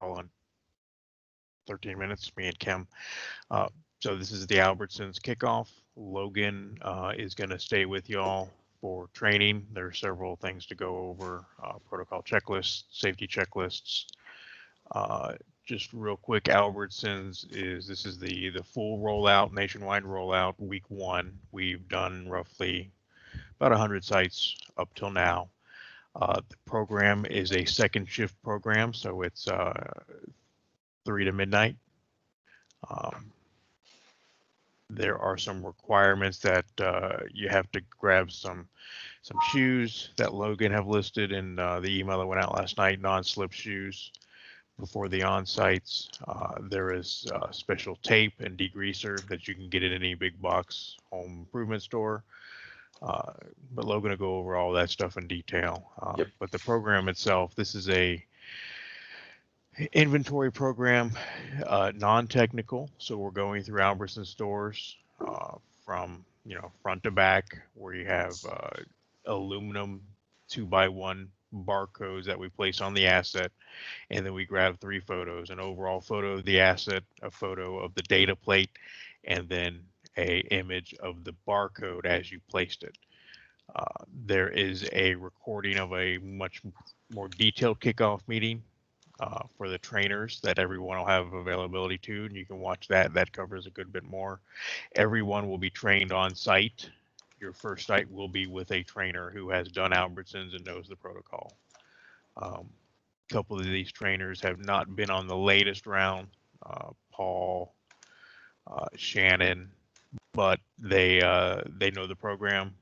in 13 minutes, me and Kim. Uh, so this is the Albertsons kickoff. Logan is going to stay with y'all for training. There are several things to go over, protocol checklists, safety checklists. Just real quick, Albertsons this is the full rollout, nationwide rollout, week 1. We've done roughly about 100 sites up till now. The program is a second shift program, so it's 3 to midnight. There are some requirements that you have to grab some shoes that Logan have listed in the email that went out last night, non-slip shoes before the on-sites. There is special tape and degreaser that you can get at any big box home improvement store. But Logan will go over all that stuff in detail. Yep. But the program itself, this is a inventory program, non-technical. So we're going through Albertson stores from front to back, where you have aluminum 2x1 barcodes that we place on the asset, and then we grab 3 photos: an overall photo of the asset, a photo of the data plate, and then a image of the barcode as you placed it. There is a recording of a much more detailed kickoff meeting for the trainers that everyone will have availability to, and you can watch that. That covers a good bit more. Everyone will be trained on site. Your first site will be with a trainer who has done Albertsons and knows the protocol. A couple of these trainers have not been on the latest round, Paul, Shannon, but they know the program.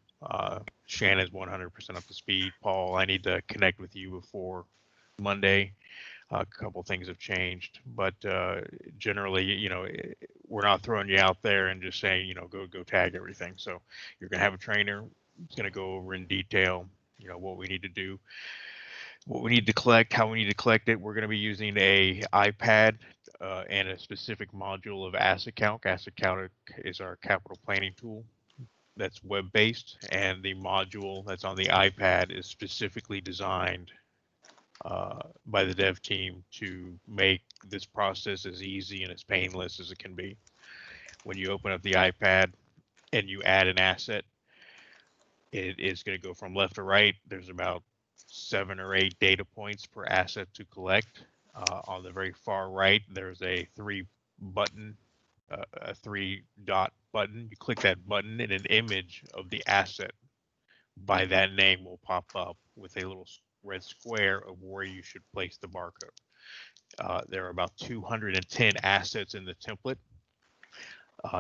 Shannon's 100% up to speed. Paul, I need to connect with you before Monday. A couple things have changed, but generally, we're not throwing you out there and just saying, go tag everything. So you're going to have a trainer. It's going to go over in detail, what we need to do, what we need to collect, how we need to collect it. We're going to be using a iPad and a specific module of AssetCalc. AssetCalc is our capital planning tool that's web-based, and the module that's on the iPad is specifically designed by the dev team to make this process as easy and as painless as it can be. When you open up the iPad and you add an asset, it is going to go from left to right. There's about 7 or 8 data points per asset to collect. On the very far right, there's a 3-dot button. You click that button and an image of the asset by that name will pop up with a little red square of where you should place the barcode. There are about 210 assets in the template.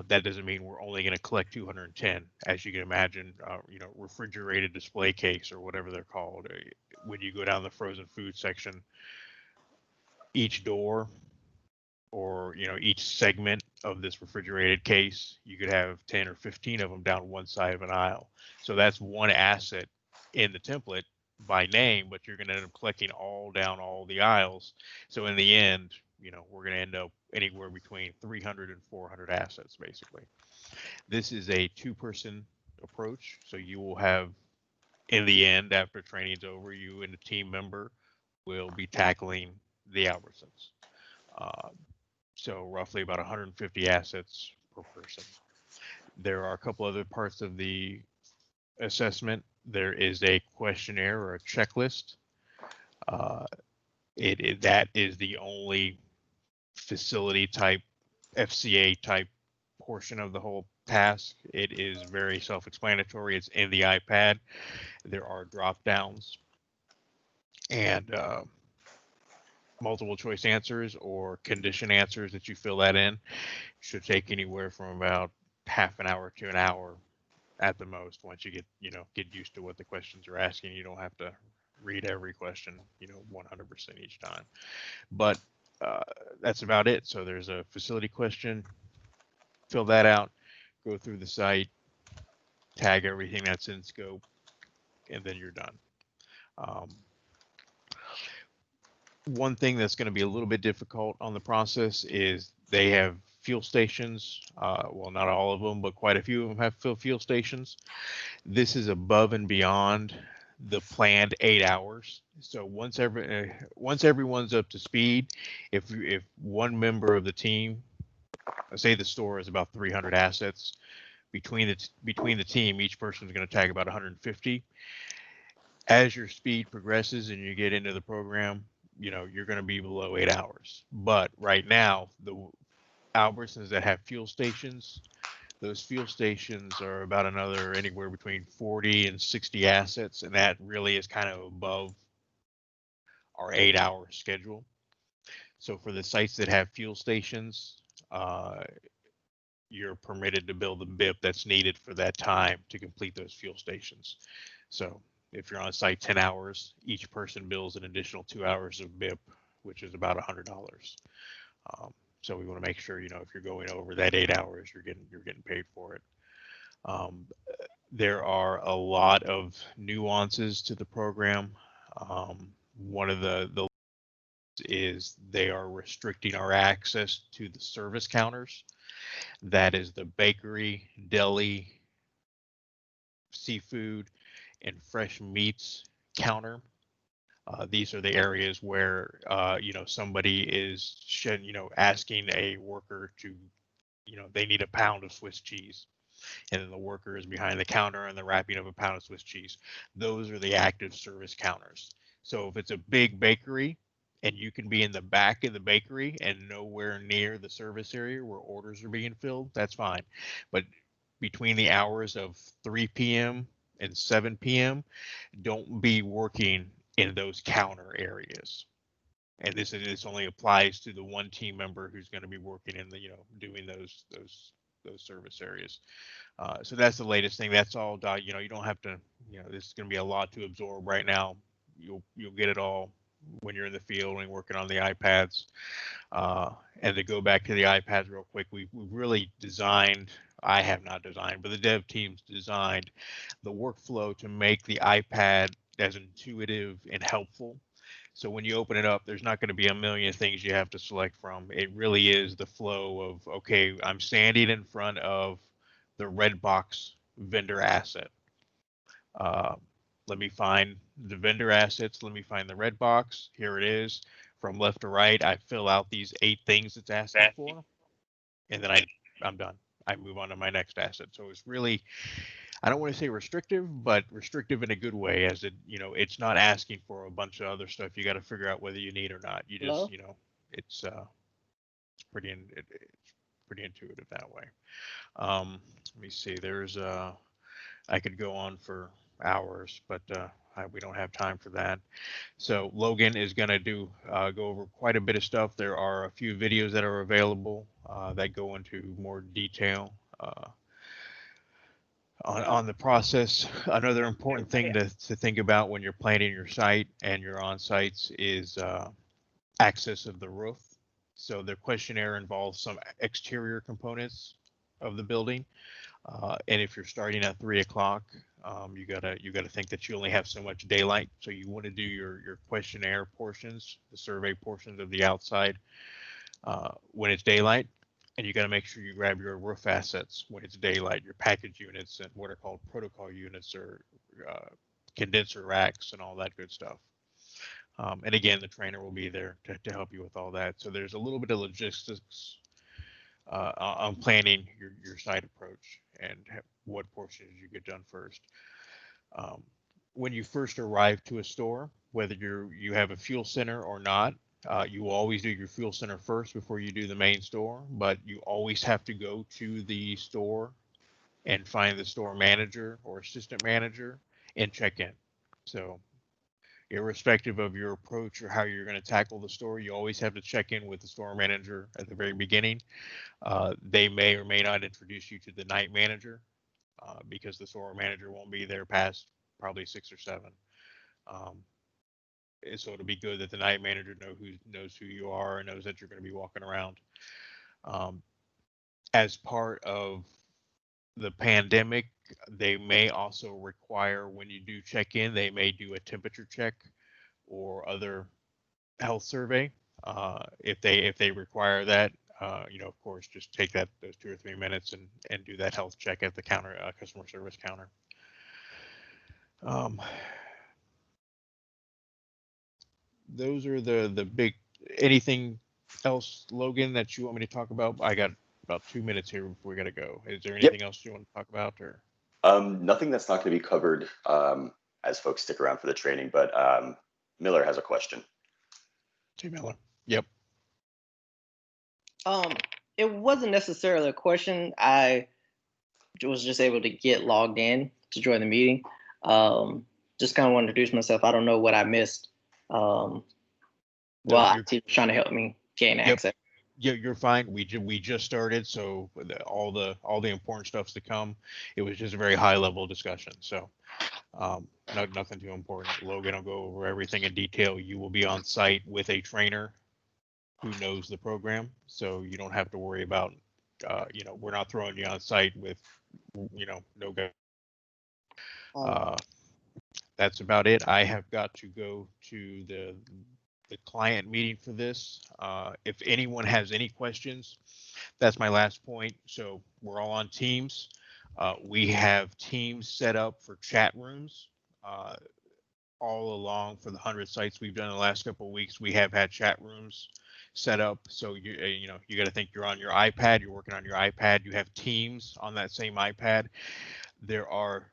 That doesn't mean we're only going to collect 210. As you can imagine, refrigerated display case or whatever they're called. When you go down the frozen food section, each door or each segment of this refrigerated case, you could have 10 or 15 of them down one side of an aisle. So that's one asset in the template by name, but you're going to end up collecting all down all the aisles. So in the end, we're going to end up anywhere between 300 and 400 assets, basically. This is a 2-person approach. So you will have, in the end, after training's over, you and a team member will be tackling the Albertsons. So roughly about 150 assets per person. There are a couple other parts of the assessment. There is a questionnaire or a checklist. That is the only facility type, FCA type portion of the whole task. It is very self-explanatory. It's in the iPad. There are drop downs and multiple choice answers or condition answers that you fill that in. It should take anywhere from about half an hour to an hour at the most. Once you get used to what the questions are asking, you don't have to read every question 100% each time. But that's about it. So there's a facility question, fill that out, go through the site, tag everything that's in scope, and then you're done. One thing that's going to be a little bit difficult on the process is they have fuel stations. Well, not all of them, but quite a few of them have fuel stations. This is above and beyond the planned 8 hours. So once everyone's up to speed, if one member of the team, let's say the store is about 300 assets, between the team, each person is going to tag about 150. As your speed progresses and you get into the program, you're going to be below 8 hours. But right now, the Albertsons that have fuel stations, those fuel stations are about another anywhere between 40 and 60 assets, and that really is kind of above our 8 hour schedule. So for the sites that have fuel stations, uh, you're permitted to build the BIP that's needed for that time to complete those fuel stations. So if you're on site 10 hours, each person bills an additional 2 hours of BIP, which is about $100. So we want to make sure, if you're going over that 8 hours, you're getting paid for it. There are a lot of nuances to the program. One of the is they are restricting our access to the service counters. That is the bakery, deli, seafood, and fresh meats counter. These are the areas where somebody is asking a worker to, they need a pound of Swiss cheese, and then the worker is behind the counter and the wrapping of a pound of Swiss cheese. Those are the active service counters. So if it's a big bakery and you can be in the back of the bakery and nowhere near the service area where orders are being filled, that's fine. But between the hours of 3 p.m. and 7 p.m., don't be working in those counter areas. And this only applies to the one team member who's going to be working in the doing those service areas. So that's the latest thing. That's all. You don't have to. This is going to be a lot to absorb right now. You'll get it all when you're in the field and working on the iPads. And to go back to the iPads real quick, we've really designed. I have not designed, but the dev teams designed the workflow to make the iPad as intuitive and helpful. So when you open it up, there's not going to be a million things you have to select from. It really is the flow of, okay, I'm standing in front of the red box vendor asset. Let me find the vendor assets. Let me find the red box. Here it is. From left to right, I fill out these 8 things it's asking for, and then I'm done. I move on to my next asset. So it's really, I don't want to say restrictive, but restrictive in a good way, as it's not asking for a bunch of other stuff you got to figure out whether you need or not. You just, it's pretty intuitive that way. Let me see. There's I could go on for hours, but we don't have time for that. So Logan is going to go over quite a bit of stuff. There are a few videos that are available that go into more detail on the process. Another important thing to think about when you're planning your site and your on sites is access of the roof. So the questionnaire involves some exterior components of the building. And if you're starting at 3 o'clock, you gotta think that you only have so much daylight. So you want to do your questionnaire portions, the survey portions of the outside when it's daylight, and you got to make sure you grab your roof assets when it's daylight, your package units and what are called protocol units or condenser racks and all that good stuff. And again, the trainer will be there to help you with all that. So there's a little bit of logistics on planning your site approach and what portions you get done first. When you first arrive to a store, whether you have a fuel center or not, you always do your fuel center first before you do the main store, but you always have to go to the store and find the store manager or assistant manager and check in. So irrespective of your approach or how you're going to tackle the store, you always have to check in with the store manager at the very beginning. They may or may not introduce you to the night manager because the store manager won't be there past probably 6 or 7. So it'll be good that the night manager knows who you are and knows that you're going to be walking around. As part of the pandemic, they may also require, when you do check in, they may do a temperature check or other health survey. If they require that, of course, just take those 2 or 3 minutes and do that health check at the counter, customer service counter. those are the big. Anything else, Logan, that you want me to talk about? I got about 2 minutes here before we gotta go. Is there Yep. anything else you want to talk about, or? Nothing that's not going to be covered as folks stick around for the training, but Miller has a question. Hey, Miller. Yep. Um, it wasn't necessarily a question. I was just able to get logged in to join the meeting. Just kind of want to introduce myself. I don't know what I missed. Well, IT was trying to help me gain access. Yeah, you're fine. We just started, so all the important stuff's to come. It was just a very high level discussion, so nothing too important. Logan will go over everything in detail. You will be on site with a trainer who knows the program, so you don't have to worry about. We're not throwing you on site with, no go. That's about it. I have got to go to the client meeting for this. If anyone has any questions, that's my last point. So we're all on Teams. We have Teams set up for chat rooms. All along for the 100 sites we've done in the last couple of weeks, we have had chat rooms set up. So you got to think you're on your iPad, you're working on your iPad, you have Teams on that same iPad. There are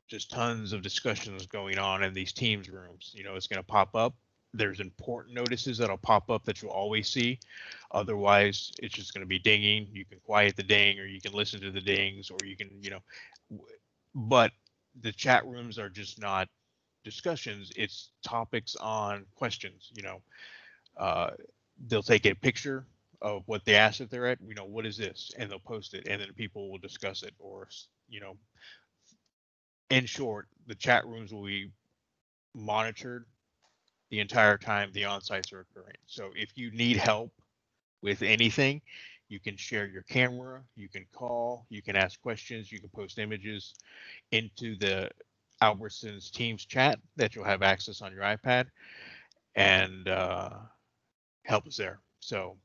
just tons of discussions going on in these Teams rooms. It's going to pop up. There's important notices that'll pop up that you'll always see. Otherwise, it's just going to be dinging. You can quiet the ding, or you can listen to the dings, or you can, but the chat rooms are just not discussions. It's topics on questions. They'll take a picture of what they asked if they're at, what is this? And they'll post it, and then people will discuss it, or, in short, the chat rooms will be monitored the entire time the on-sites are occurring. So if you need help with anything, you can share your camera, you can call, you can ask questions, you can post images into the Albertson's Teams chat that you'll have access on your iPad, and help us there. So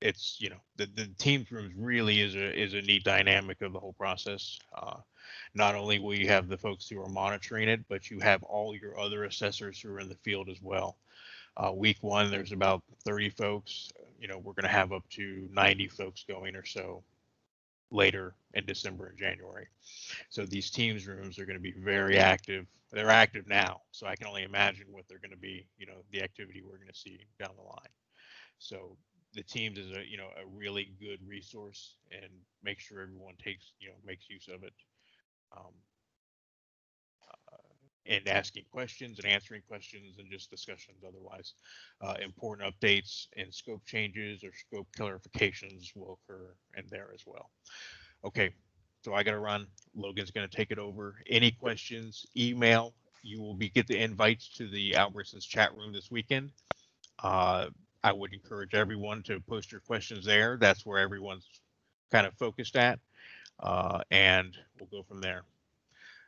it's, the Teams rooms really is a neat dynamic of the whole process. Not only will you have the folks who are monitoring it, but you have all your other assessors who are in the field as well. Week one, there's about 30 folks. We're going to have up to 90 folks going or so later in December and January. So these Teams rooms are going to be very active. They're active now, so I can only imagine what they're going to be, the activity we're going to see down the line. So the Teams is a really good resource, and make sure everyone makes use of it. And asking questions and answering questions and just discussions otherwise. Important updates and scope changes or scope clarifications will occur in there as well. Okay, so I got to run. Logan's going to take it over. Any questions, email. You will get the invites to the Albertson's chat room this weekend. I would encourage everyone to post your questions there. That's where everyone's kind of focused at, and we'll go from there.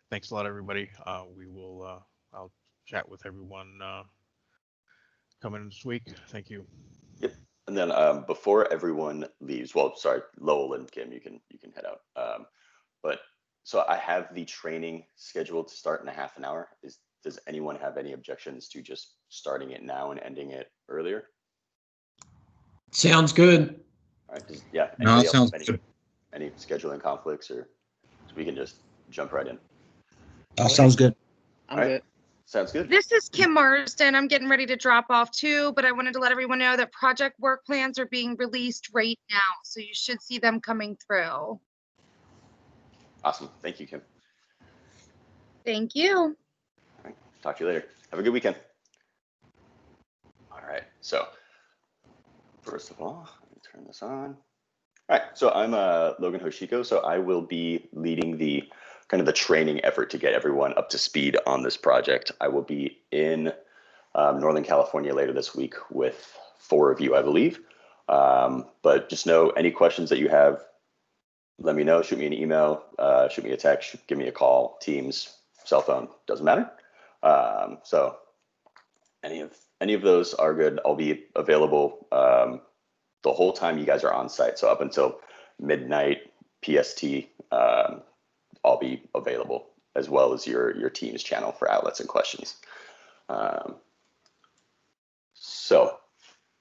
Thanks a lot, everybody. I'll chat with everyone coming this week. Thank you. Yep. And then before everyone leaves, well, sorry, Lowell and Kim, you can head out. But so I have the training scheduled to start in a half an hour. Does anyone have any objections to just starting it now and ending it earlier? Sounds good. All right. Yeah. No, it sounds good. Any scheduling conflicts, or so we can just jump right in? Sounds good. I'm good. Sounds good. This is Kim Marsden. I'm getting ready to drop off too, but I wanted to let everyone know that project work plans are being released right now. So you should see them coming through. Awesome. Thank you, Kim. Thank you. All right. Talk to you later. Have a good weekend. All right. So first of all, let me turn this on. All right. So I'm Logan Hoshiko. So I will be leading the kind of the training effort to get everyone up to speed on this project. I will be in Northern California later this week with 4 of you, I believe. But just know any questions that you have, let me know. Shoot me an email, shoot me a text, give me a call, Teams, cell phone, doesn't matter. So any of those are good. I'll be available the whole time you guys are on site. So up until midnight PST, I'll be available, as well as your Teams channel for outlets and questions. So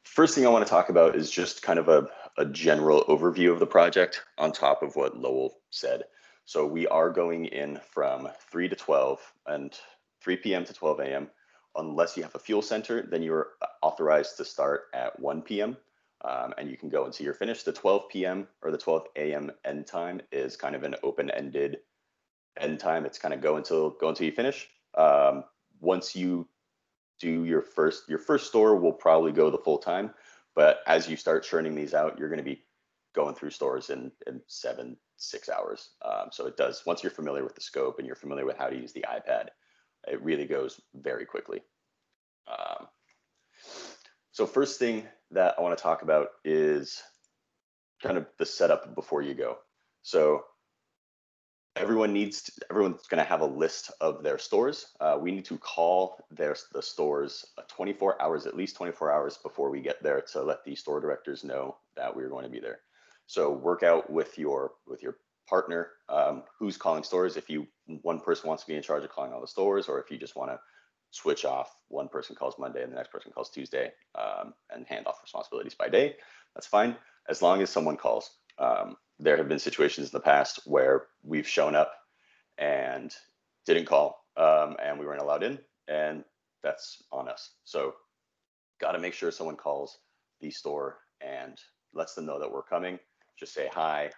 first thing I want to talk about is just kind of a general overview of the project on top of what Lowell said. So we are going in from 3 to 12 and 3 p.m. to 12 a.m. Unless you have a fuel center, then you're authorized to start at 1 p.m. And you can go until you're finished. The 12 p.m. or the 12 a.m. end time is kind of an open-ended end time. It's kind of go until you finish. Once you do your first store will probably go the full time, but as you start churning these out, you're going to be going through stores in 6 hours. So it does, once you're familiar with the scope and you're familiar with how to use the iPad, it really goes very quickly. So first thing that I want to talk about is kind of the setup before you go. So everyone's going to have a list of their stores. We need to call the stores 24 hours, at least 24 hours before we get there, to let the store directors know that we're going to be there. So work out with your partner who's calling stores. If one person wants to be in charge of calling all the stores, or if you just want to switch off, one person calls Monday and the next person calls Tuesday, and hand off responsibilities by day, that's fine, as long as someone calls. There have been situations in the past where we've shown up and didn't call, and we weren't allowed in, and that's on us. So got to make sure someone calls the store and lets them know that we're coming. Just say, hi,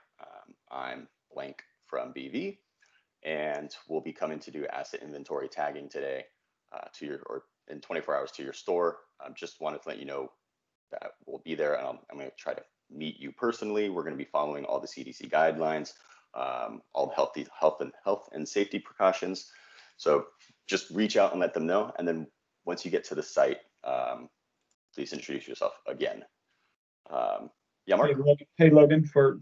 I'm blank from BV, and we'll be coming to do asset inventory tagging today in 24 hours to your store. Just wanted to let you know that we'll be there, and I'm going to try to meet you personally. We're going to be following all the CDC guidelines, all the health and safety precautions. So just reach out and let them know. And then once you get to the site, please introduce yourself again. Yeah, Mark. Hey, Logan, for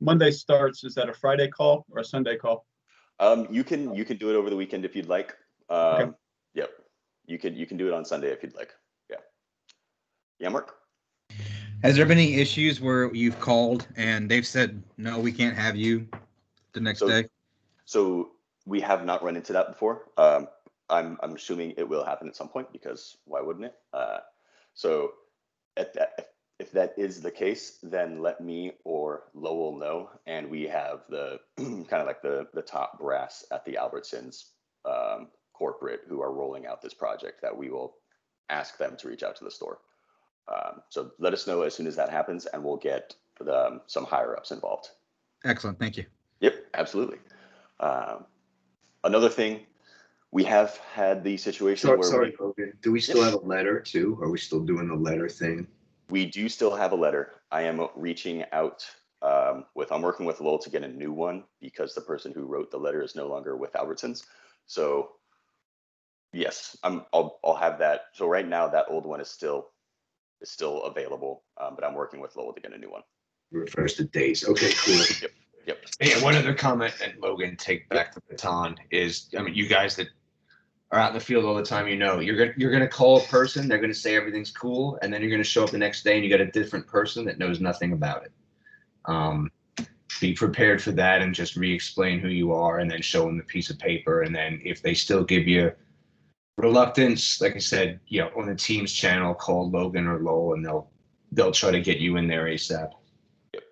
Monday starts, is that a Friday call or a Sunday call? You can do it over the weekend if you'd like. Okay. Yep. You can do it on Sunday if you'd like. Yeah. Yeah, Mark. Has there been any issues where you've called and they've said, no, we can't have you the next day? So we have not run into that before. I'm assuming it will happen at some point, because why wouldn't it? So if that is the case, then let me or Lowell know, and we have the kind of like the top brass at the Albertsons corporate who are rolling out this project, that we will ask them to reach out to the store. So let us know as soon as that happens, and we'll get some higher ups involved. Excellent, thank you. Yep, absolutely. Another thing, we have had the situation where sorry, Logan. Do we still have a letter too? Are we still doing the letter thing? We do still have a letter. I am reaching out I'm working with Lowell to get a new one, because the person who wrote the letter is no longer with Albertsons. So yes, I'll have that. So right now that old one is still available, but I'm working with Lowell to get a new one. Refers to days. Okay, cool. Yep. Yeah, one other comment that Logan, take back the baton, is, I mean, you guys that are out in the field all the time, you're gonna call a person, they're gonna say everything's cool, and then you're gonna show up the next day and you got a different person that knows nothing about it. Be prepared for that, and just re-explain who you are, and then show them the piece of paper. And then if they still give you reluctance, like I said, on the Teams channel, call Logan or Lowell, and they'll try to get you in there ASAP. Yep.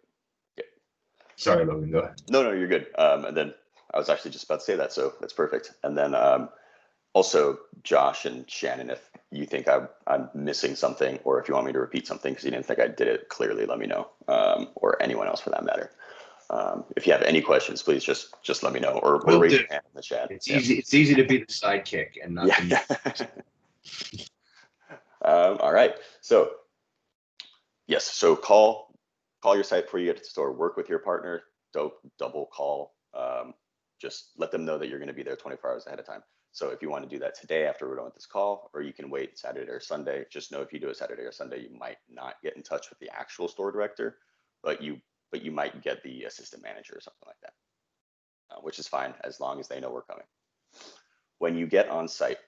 Sorry, Logan, go ahead. No, you're good. And then I was actually just about to say that, so that's perfect. And then also, Josh and Shannon, if you think I'm missing something, or if you want me to repeat something because you didn't think I did it clearly, let me know, or anyone else for that matter. If you have any questions, please just let me know, or raise your hand in the chat. It's easy. It's easy to be the sidekick and not. Yeah. All right. So yes. So call your site before you get to the store. Work with your partner. Double call. Just let them know that you're going to be there 24 hours ahead of time. So if you want to do that today after we're done with this call, or you can wait Saturday or Sunday, just know if you do it Saturday or Sunday, you might not get in touch with the actual store director, but you might get the assistant manager or something like that, which is fine as long as they know we're coming. When you get on site,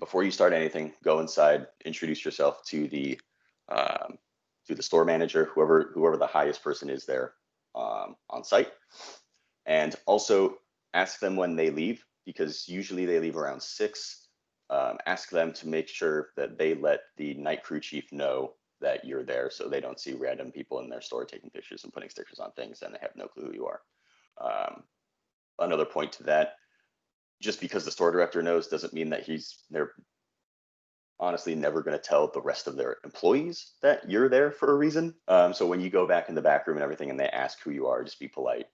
before you start anything, go inside, introduce yourself to the store manager, whoever the highest person is there on site, and also ask them when they leave, because usually they leave around 6. ask them to make sure that they let the night crew chief know that you're there, so they don't see random people in their store taking pictures and putting stickers on things and they have no clue who you are. Another point to that, just because the store director knows doesn't mean that they're honestly never going to tell the rest of their employees that you're there for a reason. So when you go back in the back room and everything and they ask who you are, just be polite.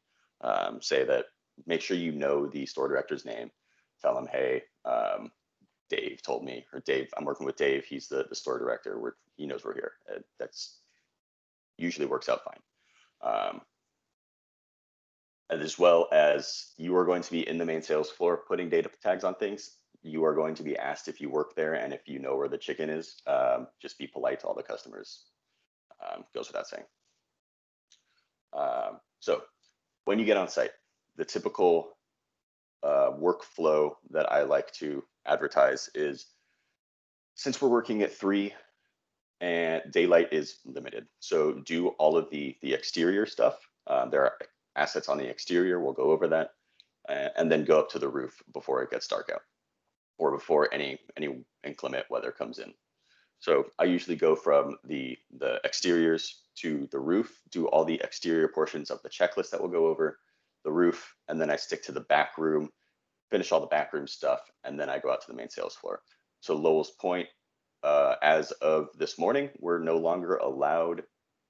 Say that, make sure you know the store director's name. Tell them, hey, Dave told me, or Dave, I'm working with Dave. He's the store director. He knows we're here. That's usually works out fine. And as well as you are going to be in the main sales floor putting data tags on things, you are going to be asked if you work there and if you know where the chicken is. Just be polite to all the customers. Goes without saying. So when you get on site, the typical workflow that I like to advertise is, since we're working at 3 and daylight is limited, so do all of the exterior stuff. There are assets on the exterior, we'll go over that, and then go up to the roof before it gets dark out or before any inclement weather comes in. So I usually go from the exteriors to the roof, do all the exterior portions of the checklist that we'll go over, the roof, and then I stick to the back room, finish all the backroom stuff, and then I go out to the main sales floor. So Lowell's point, as of this morning, we're no longer allowed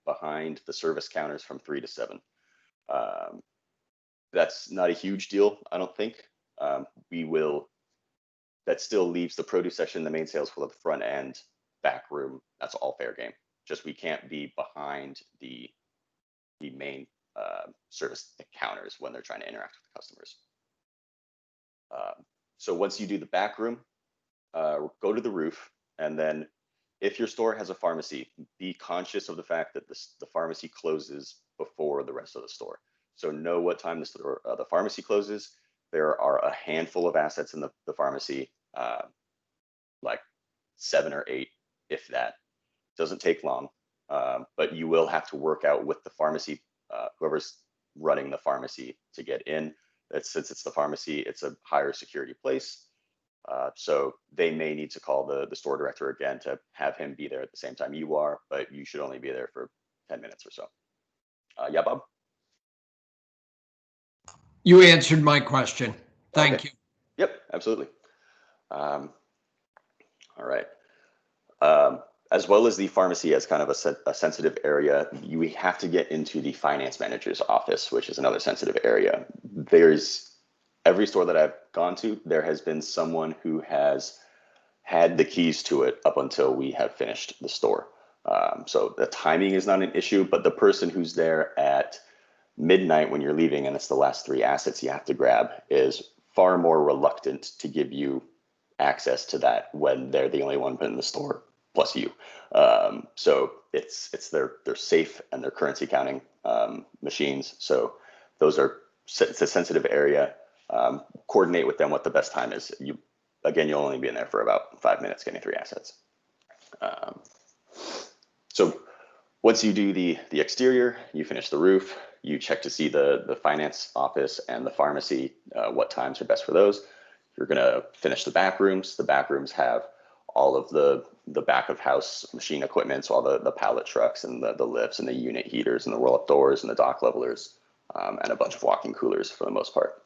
behind the service counters from 3 to 7. That's not a huge deal, I don't think. That still leaves the produce section, the main sales floor, the front end, back room. That's all fair game. Just we can't be behind the main service counters when they're trying to interact with the customers. So once you do the back room, go to the roof, and then if your store has a pharmacy, be conscious of the fact that the pharmacy closes before the rest of the store. So know what time the pharmacy closes. There are a handful of assets in the pharmacy, like 7 or 8, if that. Doesn't take long, but you will have to work out with the pharmacy, whoever's running the pharmacy, to get in. Since it's the pharmacy, it's a higher security place. So they may need to call the store director again to have him be there at the same time you are, but you should only be there for 10 minutes or so. Yeah, Bob? You answered my question. Thank you. Yep, absolutely. All right. As well as the pharmacy as kind of a sensitive area, you have to get into the finance manager's office, which is another sensitive area. Every store that I've gone to, there has been someone who has had the keys to it up until we have finished the store. So the timing is not an issue, but the person who's there at midnight when you're leaving and it's the last 3 assets you have to grab is far more reluctant to give you access to that when they're the only one in the store plus you. So it's their safe and their currency counting machines. So it's a sensitive area. Coordinate with them what the best time is. You'll only be in there for about 5 minutes getting 3 assets. So once you do the exterior, you finish the roof, you check to see the finance office and the pharmacy, what times are best for those. You're gonna finish the back rooms. The back rooms have all of the back of house machine equipment, so all the pallet trucks and the lifts and the unit heaters and the roll up doors and the dock levelers, and a bunch of walk-in coolers for the most part.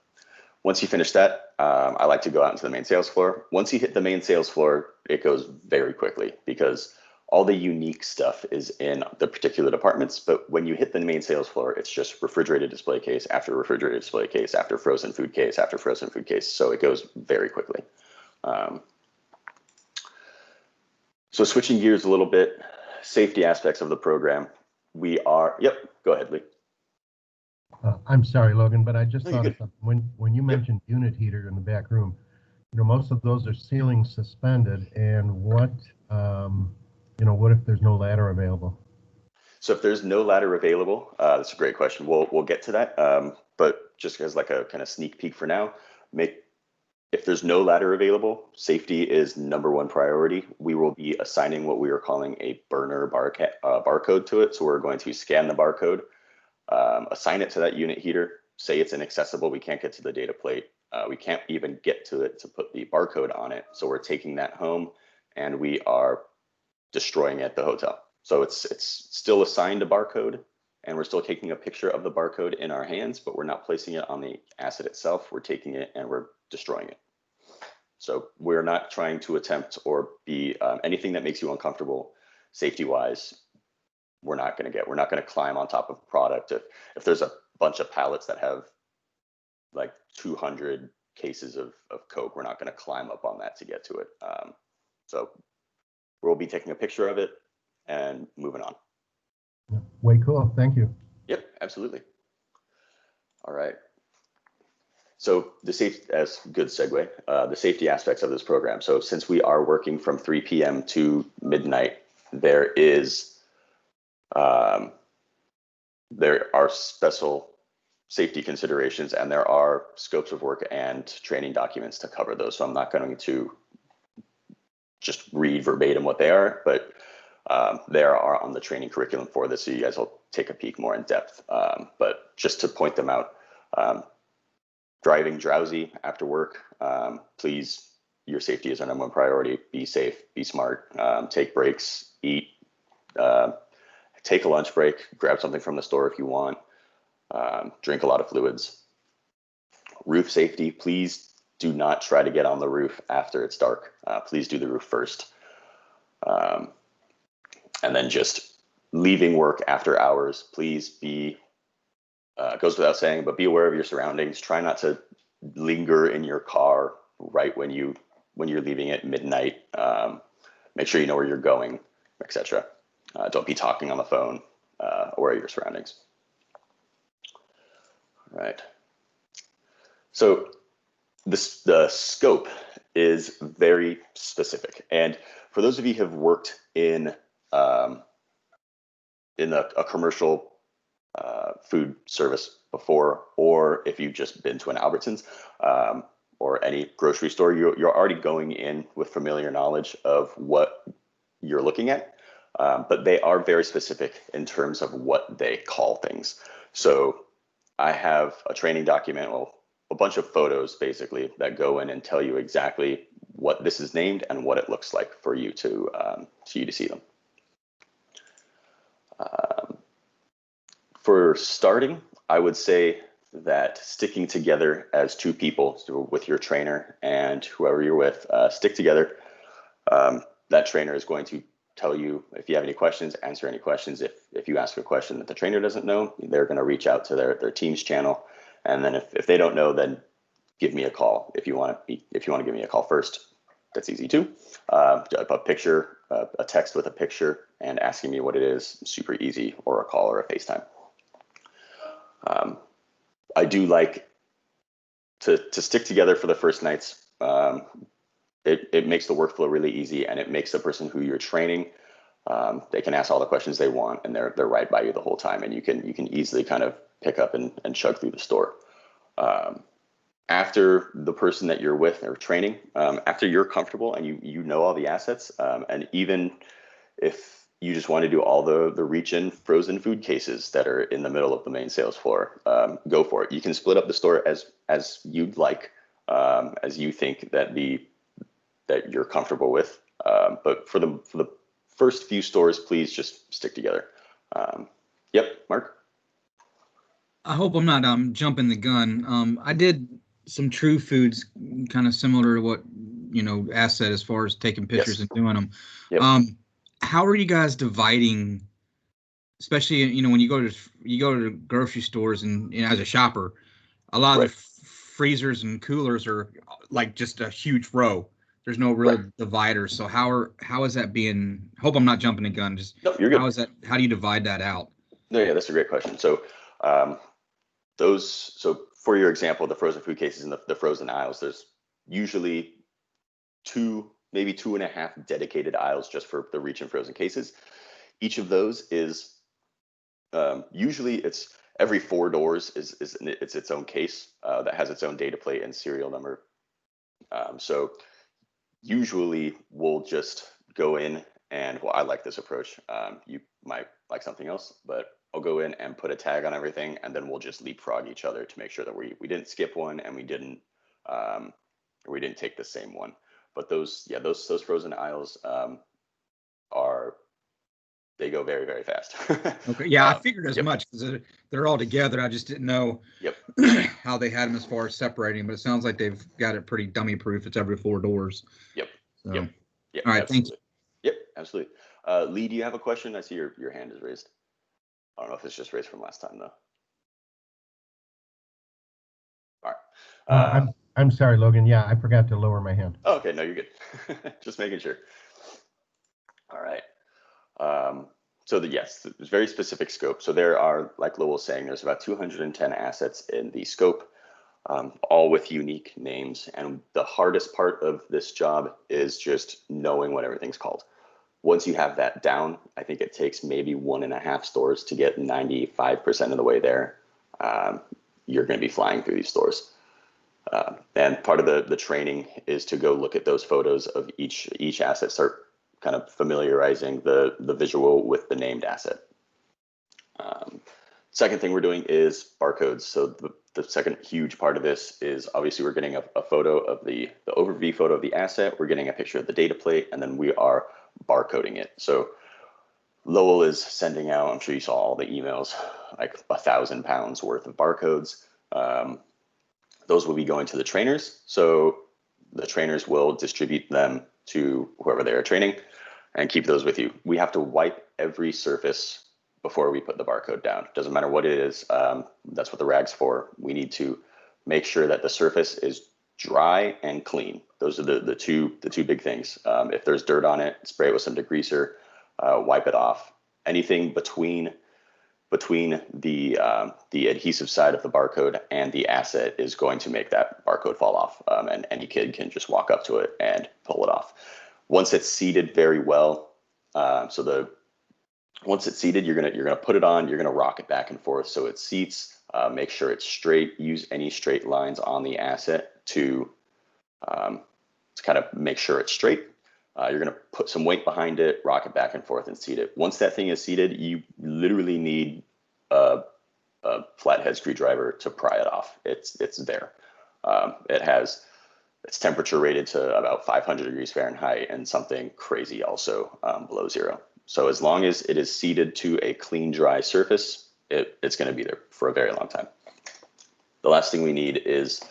Once you finish that, I like to go out into the main sales floor. Once you hit the main sales floor, it goes very quickly because all the unique stuff is in the particular departments. But when you hit the main sales floor, it's just refrigerated display case after refrigerated display case after frozen food case after frozen food case. So it goes very quickly. So switching gears a little bit, safety aspects of the program. Yep, go ahead, Lee. I'm sorry, Logan, but I just No, thought you're of something. When you mentioned unit heater in the back room, most of those are ceiling suspended, and what if there's no ladder available? So if there's no ladder available, that's a great question. We'll get to that, but just as like a kind of sneak peek for now, if there's no ladder available, safety is #1 priority. We will be assigning what we are calling a burner barcode to it. So we're going to scan the barcode, assign it to that unit heater, say it's inaccessible, we can't get to the data plate, We can't even get to it to put the barcode on it. So we're taking that home and we are destroying it at the hotel. So it's still assigned a barcode, and we're still taking a picture of the barcode in our hands, but we're not placing it on the asset itself. We're taking it and we're destroying it. So we're not trying to attempt or be anything that makes you uncomfortable safety-wise. We're not going to climb on top of a product. If there's a bunch of pallets that have like 200 cases of Coke, we're not going to climb up on that to get to it. So we'll be taking a picture of it and moving on. Yeah, way cool. Thank you. Yep, absolutely. All right. So the good segue, the safety aspects of this program. So since we are working from 3 p.m. to midnight, there are special safety considerations, and there are scopes of work and training documents to cover those. So I'm not going to just read verbatim what they are, but they are on the training curriculum for this, so you guys will take a peek more in depth. But just to point them out, driving drowsy after work, please, your safety is our number one priority. Be safe, be smart, take breaks, eat, take a lunch break, grab something from the store if you want, drink a lot of fluids. Roof safety, please do not try to get on the roof after it's dark. Please do the roof first. And then just leaving work after hours, please be, goes without saying, but be aware of your surroundings. Try not to linger in your car right when you're leaving at midnight. Make sure you know where you're going, etc. Don't be talking on the phone. Aware of your surroundings. All right. So the scope is very specific, and for those of you who have worked in a commercial food service before, or if you've just been to an Albertsons or any grocery store, you're already going in with familiar knowledge of what you're looking at, but they are very specific in terms of what they call things. So I have a training document, well, a bunch of photos basically that go in and tell you exactly what this is named and what it looks like for you to see them. For starting, I would say that sticking together as two people, so with your trainer and whoever you're with, stick together. That trainer is going to tell you if you have any questions, answer any questions. If you ask a question that the trainer doesn't know, they're going to reach out to their team's channel. And then if they don't know, then give me a call. If you want to give me a call first, that's easy too. A picture, a text with a picture and asking me what it is, super easy, or a call or a FaceTime. I do like to stick together for the first nights. It makes the workflow really easy, and it makes the person who you're training, they can ask all the questions they want, and they're right by you the whole time, and you can easily kind of pick up and chug through the store. After the person that you're with or training, after you're comfortable and you know all the assets, and even if you just want to do all the reach-in frozen food cases that are in the middle of the main sales floor, go for it. You can split up the store as you'd like, as you think that you're comfortable with. But for the first few stores, please just stick together. Yep, Mark. I hope I'm not jumping the gun. I did some True Foods, kind of similar to what Ash said as far as taking pictures and doing them. Yep. How are you guys dividing, especially when you go to grocery stores and as a shopper, a lot of the freezers and coolers are like just a huge row. There's no real divider. So how is that being? Hope I'm not jumping the gun. Just no, you're good. How do you divide that out? No, yeah, that's a great question. So so for your example, the frozen food cases in the frozen aisles, there's usually maybe 2.5 dedicated aisles just for the reach and frozen cases. Each of those is usually it's every 4 doors is its own case that has its own data plate and serial number. So usually we'll just go in and, well, I like this approach. You might like something else, but I'll go in and put a tag on everything, and then we'll just leapfrog each other to make sure that we didn't skip one and we didn't We didn't take the same one, but those frozen aisles they go very, very fast. Okay. Yeah, I figured as yep. much because they're all together. I just didn't know Yep. how they had them as far as separating, but it sounds like they've got it pretty dummy proof. It's every 4 doors. Yep. So, Yep. Yep. all right. Absolutely. Thanks. Yep. Absolutely. Lee, do you have a question? I see your hand is raised. I don't know if it's just raised from last time though. All right. I'm sorry, Logan. Yeah, I forgot to lower my hand. Oh, okay. No, you're good. Just making sure. All right. So yes, there's very specific scope. So there are, like Lowell was saying, there's about 210 assets in the scope, all with unique names. And the hardest part of this job is just knowing what everything's called. Once you have that down, I think it takes maybe 1.5 stores to get 95% of the way there. You're going to be flying through these stores. And part of the training is to go look at those photos of each asset, start kind of familiarizing the visual with the named asset. Second thing we're doing is barcodes. So the second huge part of this is obviously we're getting a photo of the overview photo of the asset. We're getting a picture of the data plate, and then we are barcoding it. So Lowell is sending out, I'm sure you saw all the emails, like 1,000 pounds worth of barcodes. Those will be going to the trainers. So the trainers will distribute them to whoever they are training and keep those with you. We have to wipe every surface before we put the barcode down. Doesn't matter what it is. That's what the rag's for. We need to make sure that the surface is dry and clean. Those are the two big things. If there's dirt on it, spray it with some degreaser, wipe it off. Anything between the adhesive side of the barcode and the asset is going to make that barcode fall off, and any kid can just walk up to it and pull it off. Once it's seated very well, once it's seated, you're gonna put it on, you're gonna rock it back and forth so it seats. Make sure it's straight. Use any straight lines on the asset to kind of make sure it's straight. You're going to put some weight behind it, rock it back and forth, and seat it. Once that thing is seated, you literally need a flathead screwdriver to pry it off. It's there. It's temperature rated to about 500 degrees Fahrenheit and something crazy also below 0. So as long as it is seated to a clean, dry surface, it's going to be there for a very long time. The last thing we need is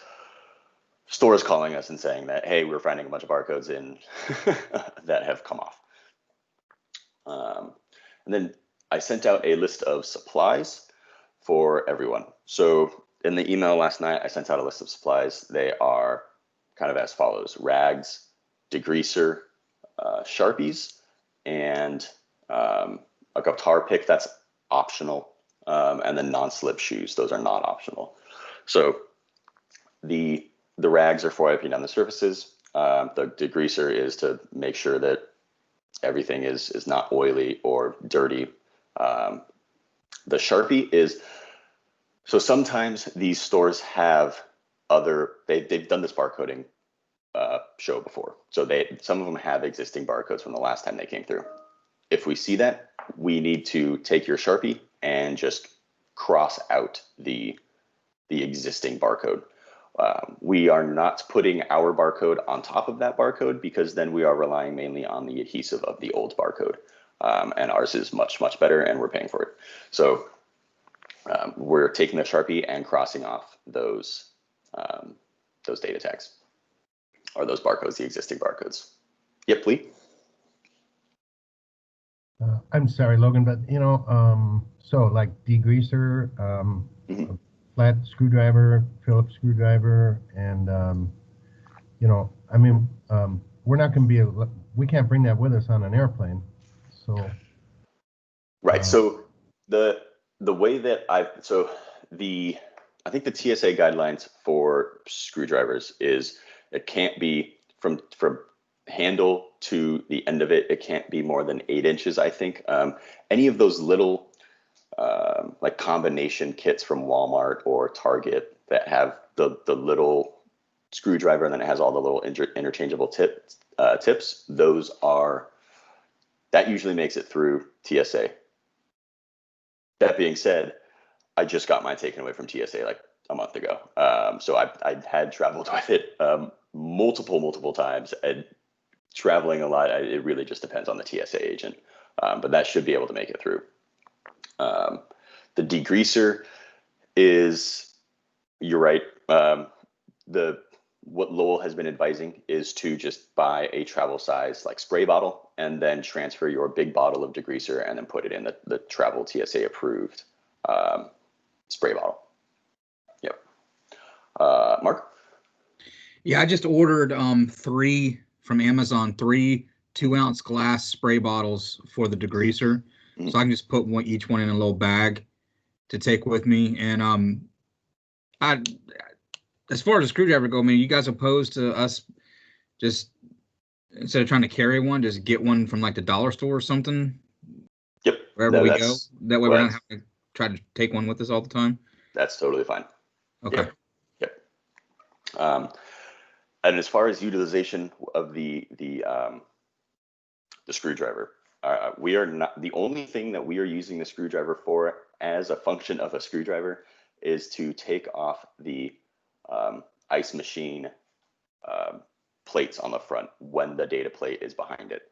stores calling us and saying that, hey, we're finding a bunch of barcodes in that have come off. And then I sent out a list of supplies for everyone. So in the email last night, I sent out a list of supplies. They are kind of as follows: rags, degreaser, Sharpies, and a guitar pick that's optional, and then non-slip shoes. Those are not optional. So the rags are for wiping down the surfaces. The degreaser is to make sure that everything is not oily or dirty. The Sharpie is, so sometimes these stores have they've done this barcoding show before. So some of them have existing barcodes from the last time they came through. If we see that, we need to take your Sharpie and just cross out the existing barcode. We are not putting our barcode on top of that barcode because then we are relying mainly on the adhesive of the old barcode. And ours is much, much better and we're paying for it. So we're taking the Sharpie and crossing off those data tags or those barcodes, the existing barcodes. Yep, Lee? I'm sorry, Logan, but so like degreaser, flat screwdriver, Phillips screwdriver, and we're not going to we can't bring that with us on an airplane. So right. So the way that I think the TSA guidelines for screwdrivers is it can't be from handle to the end of it. It can't be more than 8 inches. I think any of those little like combination kits from Walmart or Target that have the little screwdriver and then it has all the little interchangeable tips, that usually makes it through TSA. That being said, I just got mine taken away from TSA like a month ago. So I had traveled with it multiple times, and traveling a lot. It really just depends on the TSA agent, but that should be able to make it through. The degreaser is, you're right. What Lowell has been advising is to just buy a travel size like spray bottle and then transfer your big bottle of degreaser and then put it in the travel TSA approved spray bottle. Yep. Mark? Yeah, I just ordered 3 from Amazon, 3 2-ounce glass spray bottles for the degreaser. Mhm. So I can just put each one in a little bag to take with me. And as far as a screwdriver go, I mean, you guys opposed to us just, instead of trying to carry one, just get one from like the dollar store or something? Yep. Wherever we go. That way we don't have to try to take one with us all the time. That's totally fine. Okay. Yep. And as far as utilization of the screwdriver, we are not, the only thing that we are using the screwdriver for as a function of a screwdriver is to take off the ice machine plates on the front when the data plate is behind it.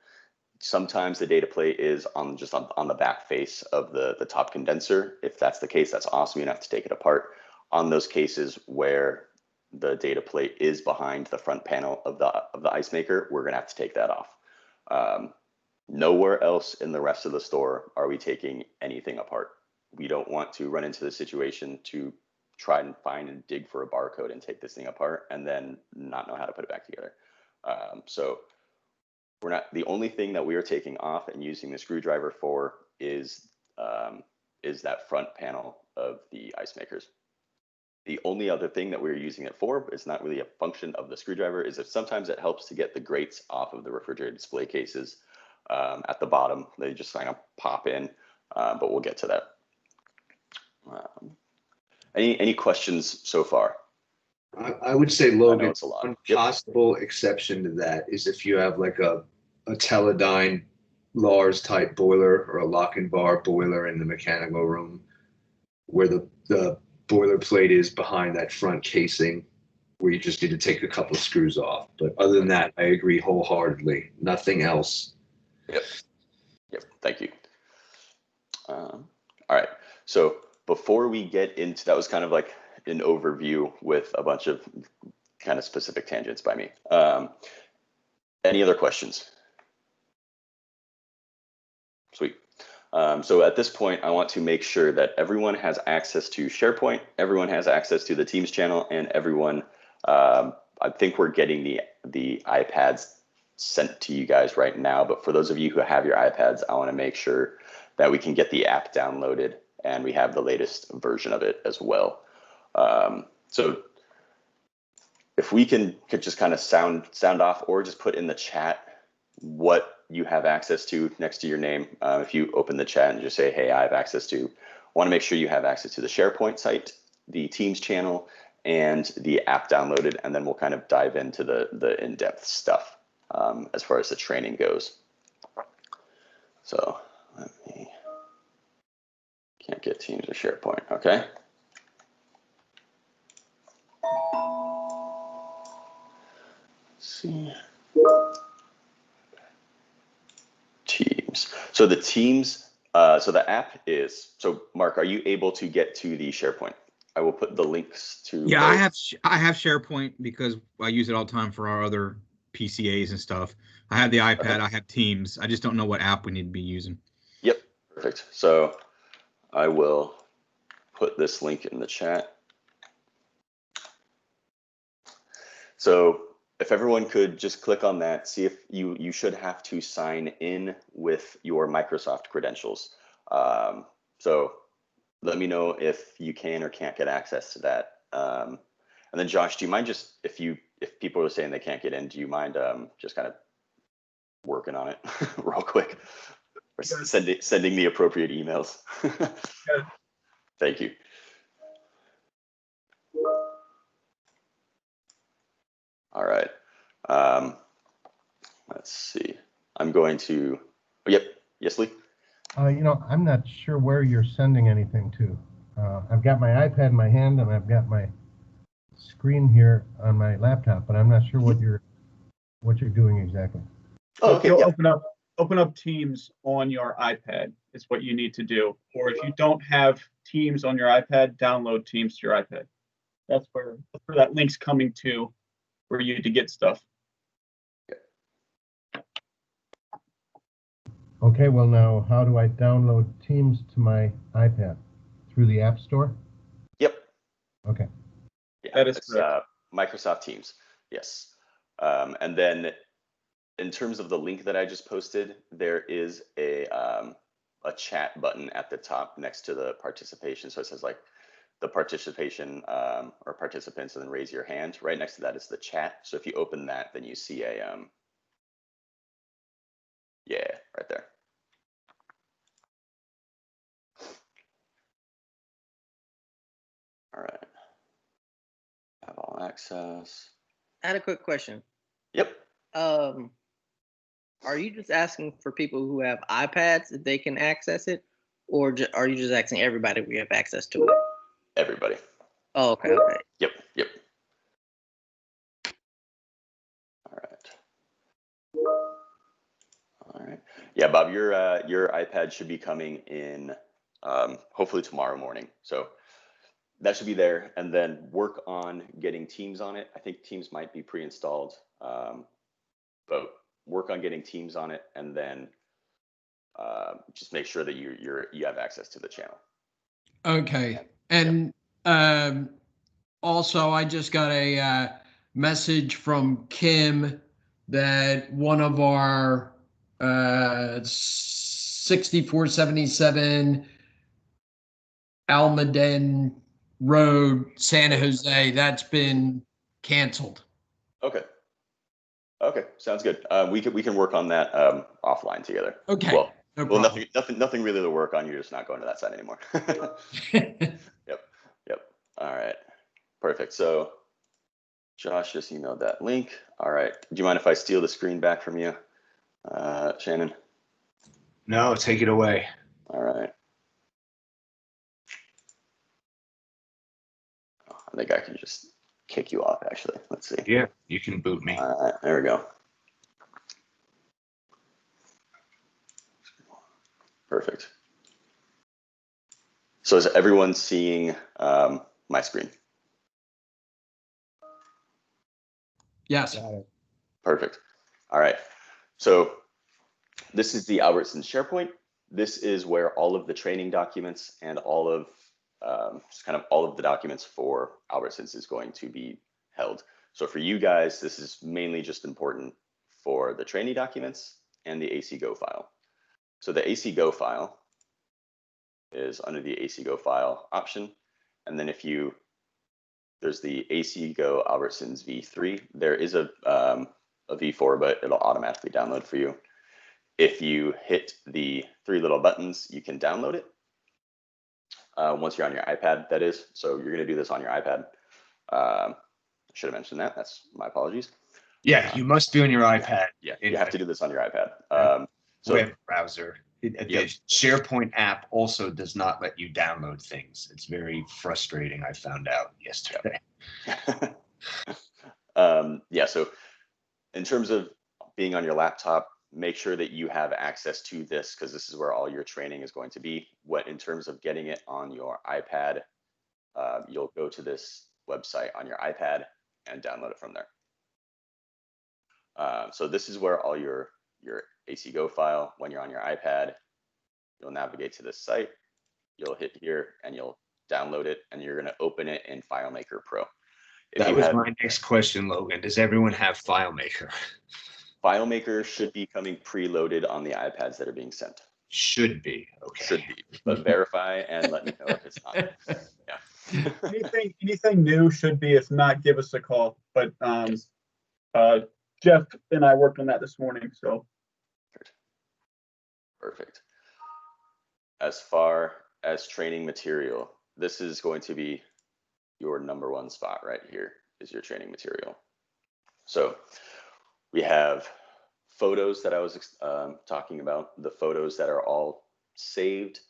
Sometimes the data plate is on the back face of the top condenser. If that's the case, that's awesome. You don't have to take it apart. On those cases where the data plate is behind the front panel of the ice maker, we're gonna have to take that off. Nowhere else in the rest of the store are we taking anything apart. We don't want to run into the situation to try and find and dig for a barcode and take this thing apart and then not know how to put it back together. So we're not, the only thing that we are taking off and using the screwdriver for is that front panel of the ice makers. The only other thing that we're using it for, it's not really a function of the screwdriver, is that sometimes it helps to get the grates off of the refrigerated display cases at the bottom. They just kind of pop in, but we'll get to that. Any questions so far? I would say, Logan, it's a lot. one possible exception to that is if you have like a Teledyne Lars type boiler or a lock and bar boiler in the mechanical room where the boiler plate is behind that front casing, where you just need to take a couple of screws off. But other than that, I agree wholeheartedly. Nothing else. Yep. Thank you. All right. So before we get into, that was kind of like an overview with a bunch of kind of specific tangents by me. Any other questions? Sweet. So at this point, I want to make sure that everyone has access to SharePoint, everyone has access to the Teams channel, and everyone, I think we're getting the iPads sent to you guys right now. But for those of you who have your iPads, I want to make sure that we can get the app downloaded and we have the latest version of it as well. So if we could just kind of sound off or just put in the chat what you have access to next to your name. If you open the chat and just say, hey, I have access to, want to make sure you have access to the SharePoint site, the Teams channel, and the app downloaded, and then we'll kind of dive into the in-depth stuff as far as the training goes. So let me, can't get Teams or SharePoint, okay. Let's see. Teams. So the Teams, so the app is, so Mark, are you able to get to the SharePoint? I will put the links to. Yeah, I have SharePoint because I use it all the time for our other PCAs and stuff. I have the iPad, okay. I have Teams. I just don't know what app we need to be using. Yep, perfect. So I will put this link in the chat. So if everyone could just click on that, see if you should have to sign in with your Microsoft credentials. So let me know if you can or can't get access to that. And then Josh, do you mind just, if people are saying they can't get in, do you mind just kind of working on it real quick? Or sending the appropriate emails? Thank you. All right. Let's see. I'm going to. Oh, yep. Yes, Lee. I'm not sure where you're sending anything to. I've got my iPad in my hand and I've got my screen here on my laptop, but I'm not sure what you're doing exactly. Oh, okay. You'll Yeah. open up Teams on your iPad is what you need to do. Or if you don't have Teams on your iPad, download Teams to your iPad. That's where that link's coming to for you to get stuff. Okay, well now, how do I download Teams to my iPad? Through the App Store? Yep. Okay. Yeah, That is it's correct. Microsoft Teams. Yes. And then in terms of the link that I just posted, there is a chat button at the top next to the participation. So it says like the participation or participants, and then raise your hand. Right next to that is the chat. So if you open that, then you see a yeah, right there. All right. Have all access. I had a quick question. Yep. Are you just asking for people who have iPads if they can access it, or are you just asking everybody if we have access to it? Everybody. Oh, okay, okay. Yep. Yep. All right. All right. Yeah, Bob, your iPad should be coming in hopefully tomorrow morning. So that should be there, and then work on getting Teams on it. I think Teams might be pre-installed, but work on getting Teams on it, and then just make sure that you have access to the channel. Okay. And also, I just got a message from Kim that one of our 6477 Almaden Road, San Jose, that's been canceled. Okay. Okay, sounds good. We can work on that offline together. Okay. Well, No well, problem. nothing really to work on. You're just not going to that site anymore. Yep. All right. Perfect. So Josh just emailed that link. All right. Do you mind if I steal the screen back from you, Shannon? No, take it away. All right. I think I can just kick you off, actually. Let's see. Yeah, you can boot me. All right. There we go. Perfect. So is everyone seeing my screen? Yes. Perfect. All right. So this is the Albertson SharePoint. This is where all of the training documents and all of just kind of all of the documents for Albertsons is going to be held. So for you guys, this is mainly just important for the training documents and the AC Go file. So the AC Go file is under the AC Go file option. And then there's the AC Go Albertsons V3. There is a V4, but it'll automatically download for you. If you hit the three little buttons, you can download it. Once you're on your iPad, that is. So you're gonna do this on your iPad. I should have mentioned that. That's my apologies. Yeah, you must be on your iPad. Yeah, you have to do this on your iPad. So web browser. The SharePoint app also does not let you download things. It's very frustrating. I found out yesterday. yeah, so in terms of being on your laptop, make sure that you have access to this, because this is where all your training is going to be. In terms of getting it on your iPad, you'll go to this website on your iPad and download it from there. So this is where all your AC Go file, when you're on your iPad, you'll navigate to this site, you'll hit here and you'll download it, and you're gonna open it in FileMaker Pro. That was my next question, Logan. Does everyone have FileMaker? FileMaker should be coming preloaded on the iPads that are being sent. Should be, okay. Should be, but verify and let me know if it's not. Yeah. Anything new should be. If not, give us a call. But Jeff and I worked on that this morning, so. Perfect. As far as training material, this is going to be your #1 spot right here, is your training material. So we have photos that I was talking about, the photos that are all saved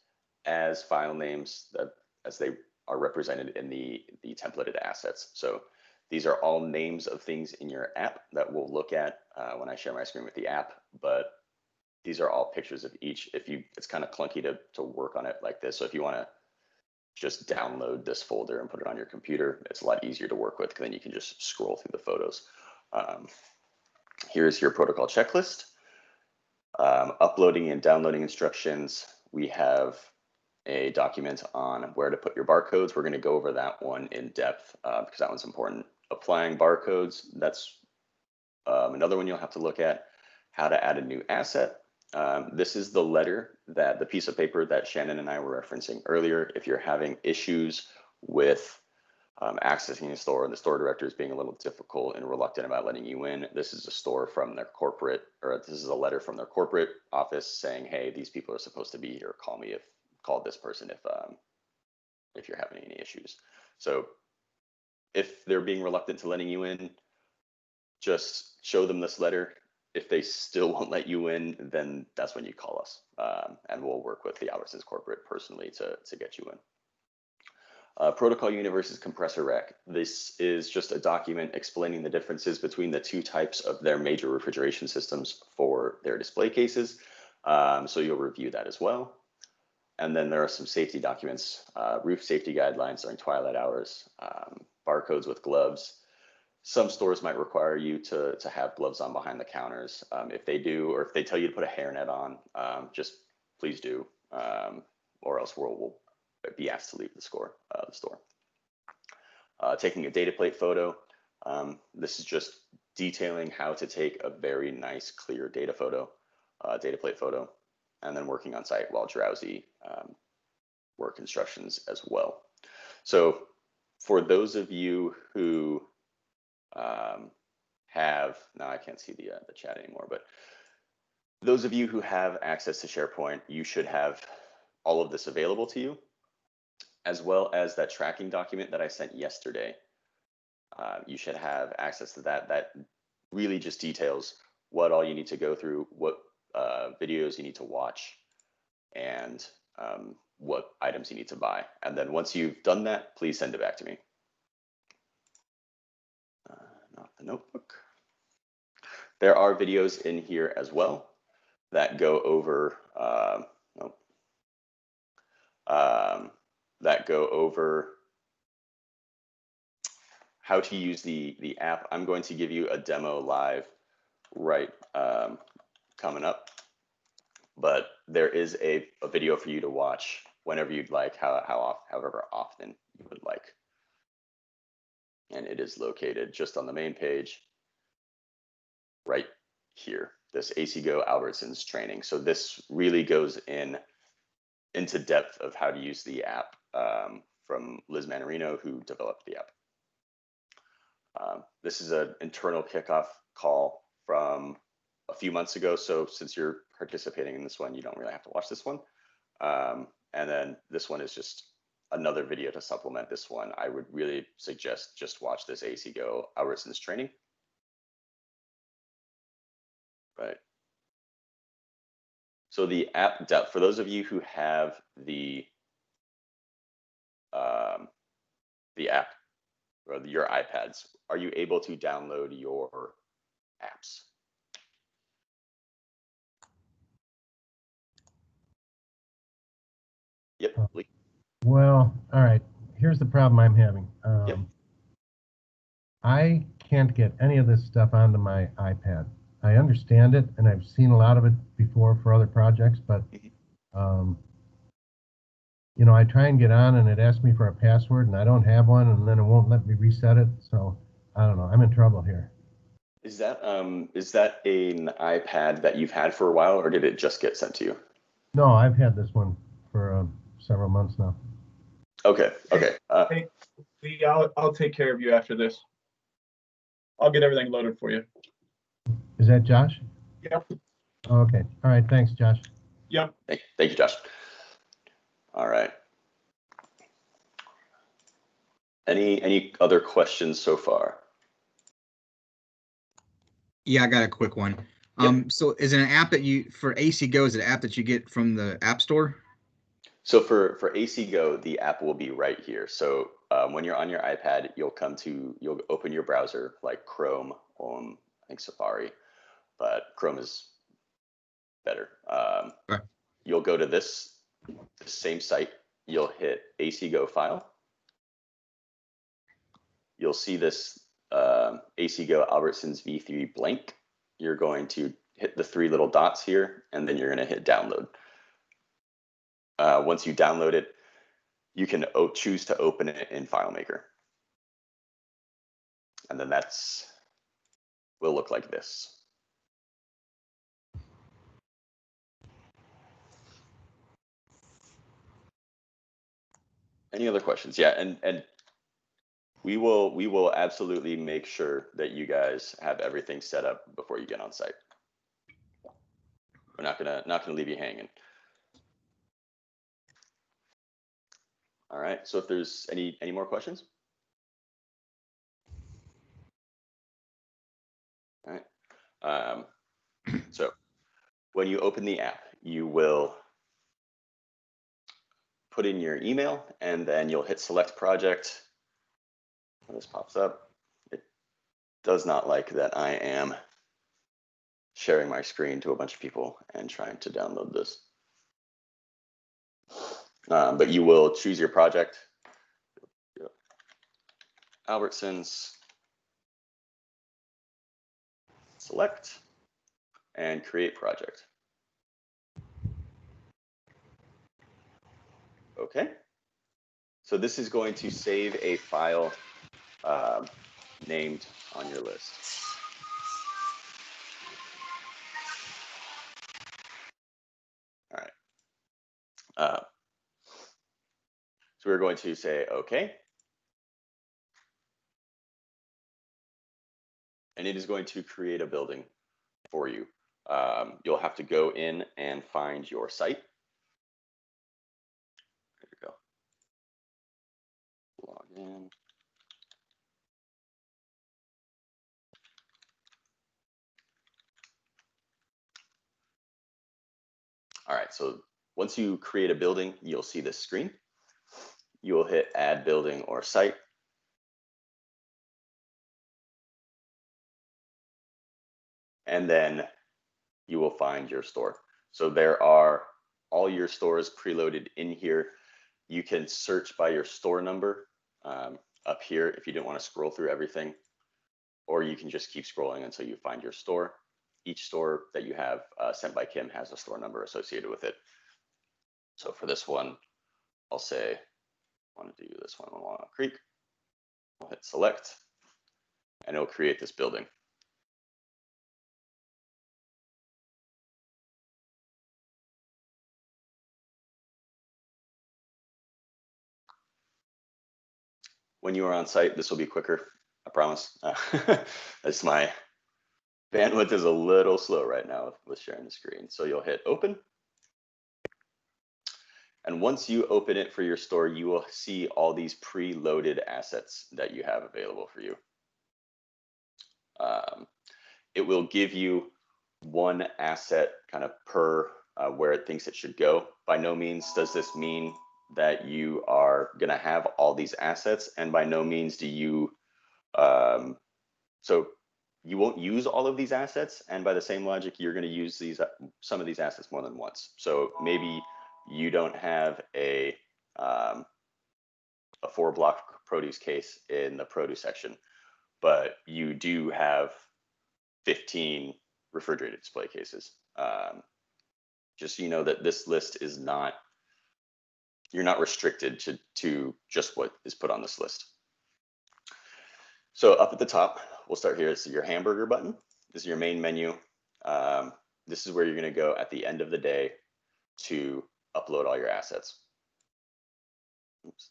as file names that as they are represented in the templated assets. So these are all names of things in your app that we'll look at when I share my screen with the app, but these are all pictures of each. It's kind of clunky to work on it like this. So if you want to just download this folder and put it on your computer, it's a lot easier to work with, because then you can just scroll through the photos. Here's your protocol checklist. Uploading and downloading instructions. We have a document on where to put your barcodes. We're going to go over that one in depth because that one's important. Applying barcodes, that's another one you'll have to look at. How to add a new asset. This is the piece of paper that Shannon and I were referencing earlier. If you're having issues with accessing the store, and the store director is being a little difficult and reluctant about letting you in, this is a letter from their corporate office saying, hey, these people are supposed to be here. Call this person if you're having any issues. So if they're being reluctant to letting you in, just show them this letter. If they still won't let you in, then that's when you call us, and we'll work with the Albertsons corporate personally to get you in. Protocol Universe's compressor rack. This is just a document explaining the differences between the two types of their major refrigeration systems for their display cases. So you'll review that as well. And then there are some safety documents, roof safety guidelines during twilight hours, barcodes with gloves. Some stores might require you to have gloves on behind the counters. If they do, or if they tell you to put a hairnet on, just please do, or else we'll be asked to leave the store. Taking a data plate photo. This is just detailing how to take a very nice, clear data plate photo, and then working on site while drowsy, work instructions as well. So for those of you who now I can't see the chat anymore, but those of you who have access to SharePoint, you should have all of this available to you, as well as that tracking document that I sent yesterday. You should have access to that. That really just details what all you need to go through, what videos you need to watch, and what items you need to buy. And then once you've done that, please send it back to me. Not the notebook. There are videos in here as well that go over how to use the app. I'm going to give you a demo live right coming up, but there is a video for you to watch whenever you'd like, however often you would like. And it is located just on the main page right here, this AC Go Albertsons training. So this really goes into depth of how to use the app from Liz Manarino, who developed the app. This is an internal kickoff call from a few months ago. So since you're participating in this one, you don't really have to watch this one. And then this one is just another video to supplement this one. I would really suggest just watch this AC Go Albertsons training. Right. So the app depth, for those of you who have the app or your iPads, are you able to download your apps? Yep. Well, all right. Here's the problem I'm having. Yep. I can't get any of this stuff onto my iPad. I understand it, and I've seen a lot of it before for other projects, but you know, I try and get on, and it asks me for a password, and I don't have one, and then it won't let me reset it. So I don't know. I'm in trouble here. Is that an iPad that you've had for a while, or did it just get sent to you? No, I've had this one for several months now. Okay. Okay. Hey, Lee, I'll take care of you after this. I'll get everything loaded for you. Is that Josh? Yep. Okay. All right. Thanks, Josh. Yep. Thank you, Josh. All right. Any other questions so far? Yeah, I got a quick one. Yep. So is it an app that for AC Go, is it an app that you get from the App Store? So for AC Go, the app will be right here. So when you're on your iPad, you'll open your browser like Chrome, I think Safari, but Chrome is better. Right. You'll go to the same site. You'll hit AC Go file. You'll see this AC Go Albertson's V3 blank. You're going to hit the 3 little dots here, and then you're going to hit download. Once you download it, you can choose to open it in FileMaker. And then will look like this. Any other questions? Yeah, and we will absolutely make sure that you guys have everything set up before you get on site. We're not gonna leave you hanging. All right. So if there's any more questions. All right. So when you open the app, you will put in your email, and then you'll hit select project. When this pops up, it does not like that I am sharing my screen to a bunch of people and trying to download this. But you will choose your project. Albertsons, select, and create project. Okay. So this is going to save a file named on your list. All right. So we're going to say okay. And it is going to create a building for you. You'll have to go in and find your site. There you go. Log in. All right, so once you create a building, you'll see this screen. You will hit add building or site. And then you will find your store. So there are all your stores preloaded in here. You can search by your store number up here if you didn't want to scroll through everything, or you can just keep scrolling until you find your store. Each store that you have sent by Kim has a store number associated with it. So for this one, I'll say, I want to do this one on Walnut Creek. I'll hit select, and it'll create this building. When you are on site, this will be quicker, I promise. As my bandwidth is a little slow right now with sharing the screen. So you'll hit open. And once you open it for your store, you will see all these preloaded assets that you have available for you. It will give you one asset kind of per where it thinks it should go. By no means does this mean that you are going to have all these assets, and by no means do you so you won't use all of these assets, and by the same logic, you're going to use some of these assets more than once. So maybe you don't have a 4-block produce case in the produce section, but you do have 15 refrigerated display cases. Just so you know that this list is not, you're not restricted to just what is put on this list. So up at the top, we'll start here. This is your hamburger button. This is your main menu. This is where you're going to go at the end of the day to upload all your assets. Oops.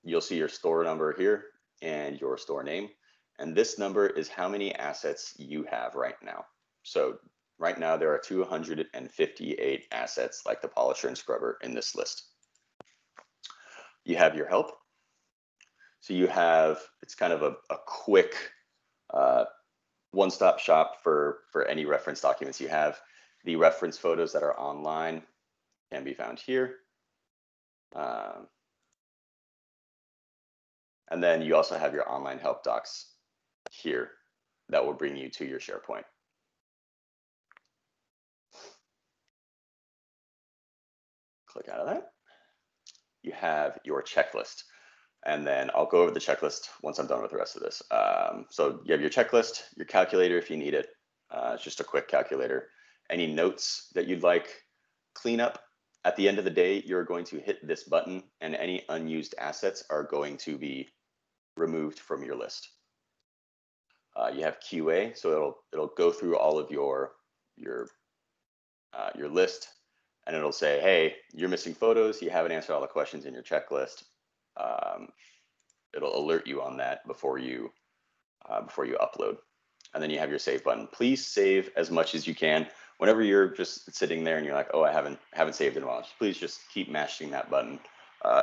You'll see your store number here and your store name. And this number is how many assets you have right now. So right now there are 258 assets like the polisher and scrubber in this list. You have your help. So you have, it's kind of a quick one-stop shop for any reference documents you have. The reference photos that are online can be found here. And then you also have your online help docs here that will bring you to your SharePoint. Click out of that. You have your checklist. And then I'll go over the checklist once I'm done with the rest of this. So you have your checklist, your calculator if you need it. It's just a quick calculator. Any notes that you'd like, clean up. At the end of the day, you're going to hit this button and any unused assets are going to be removed from your list. You have QA, so it'll go through all of your list, and it'll say, hey, you're missing photos, you haven't answered all the questions in your checklist. It'll alert you on that before you upload. And then you have your save button. Please save as much as you can. Whenever you're just sitting there and you're like, oh, I haven't saved in a while, please just keep mashing that button,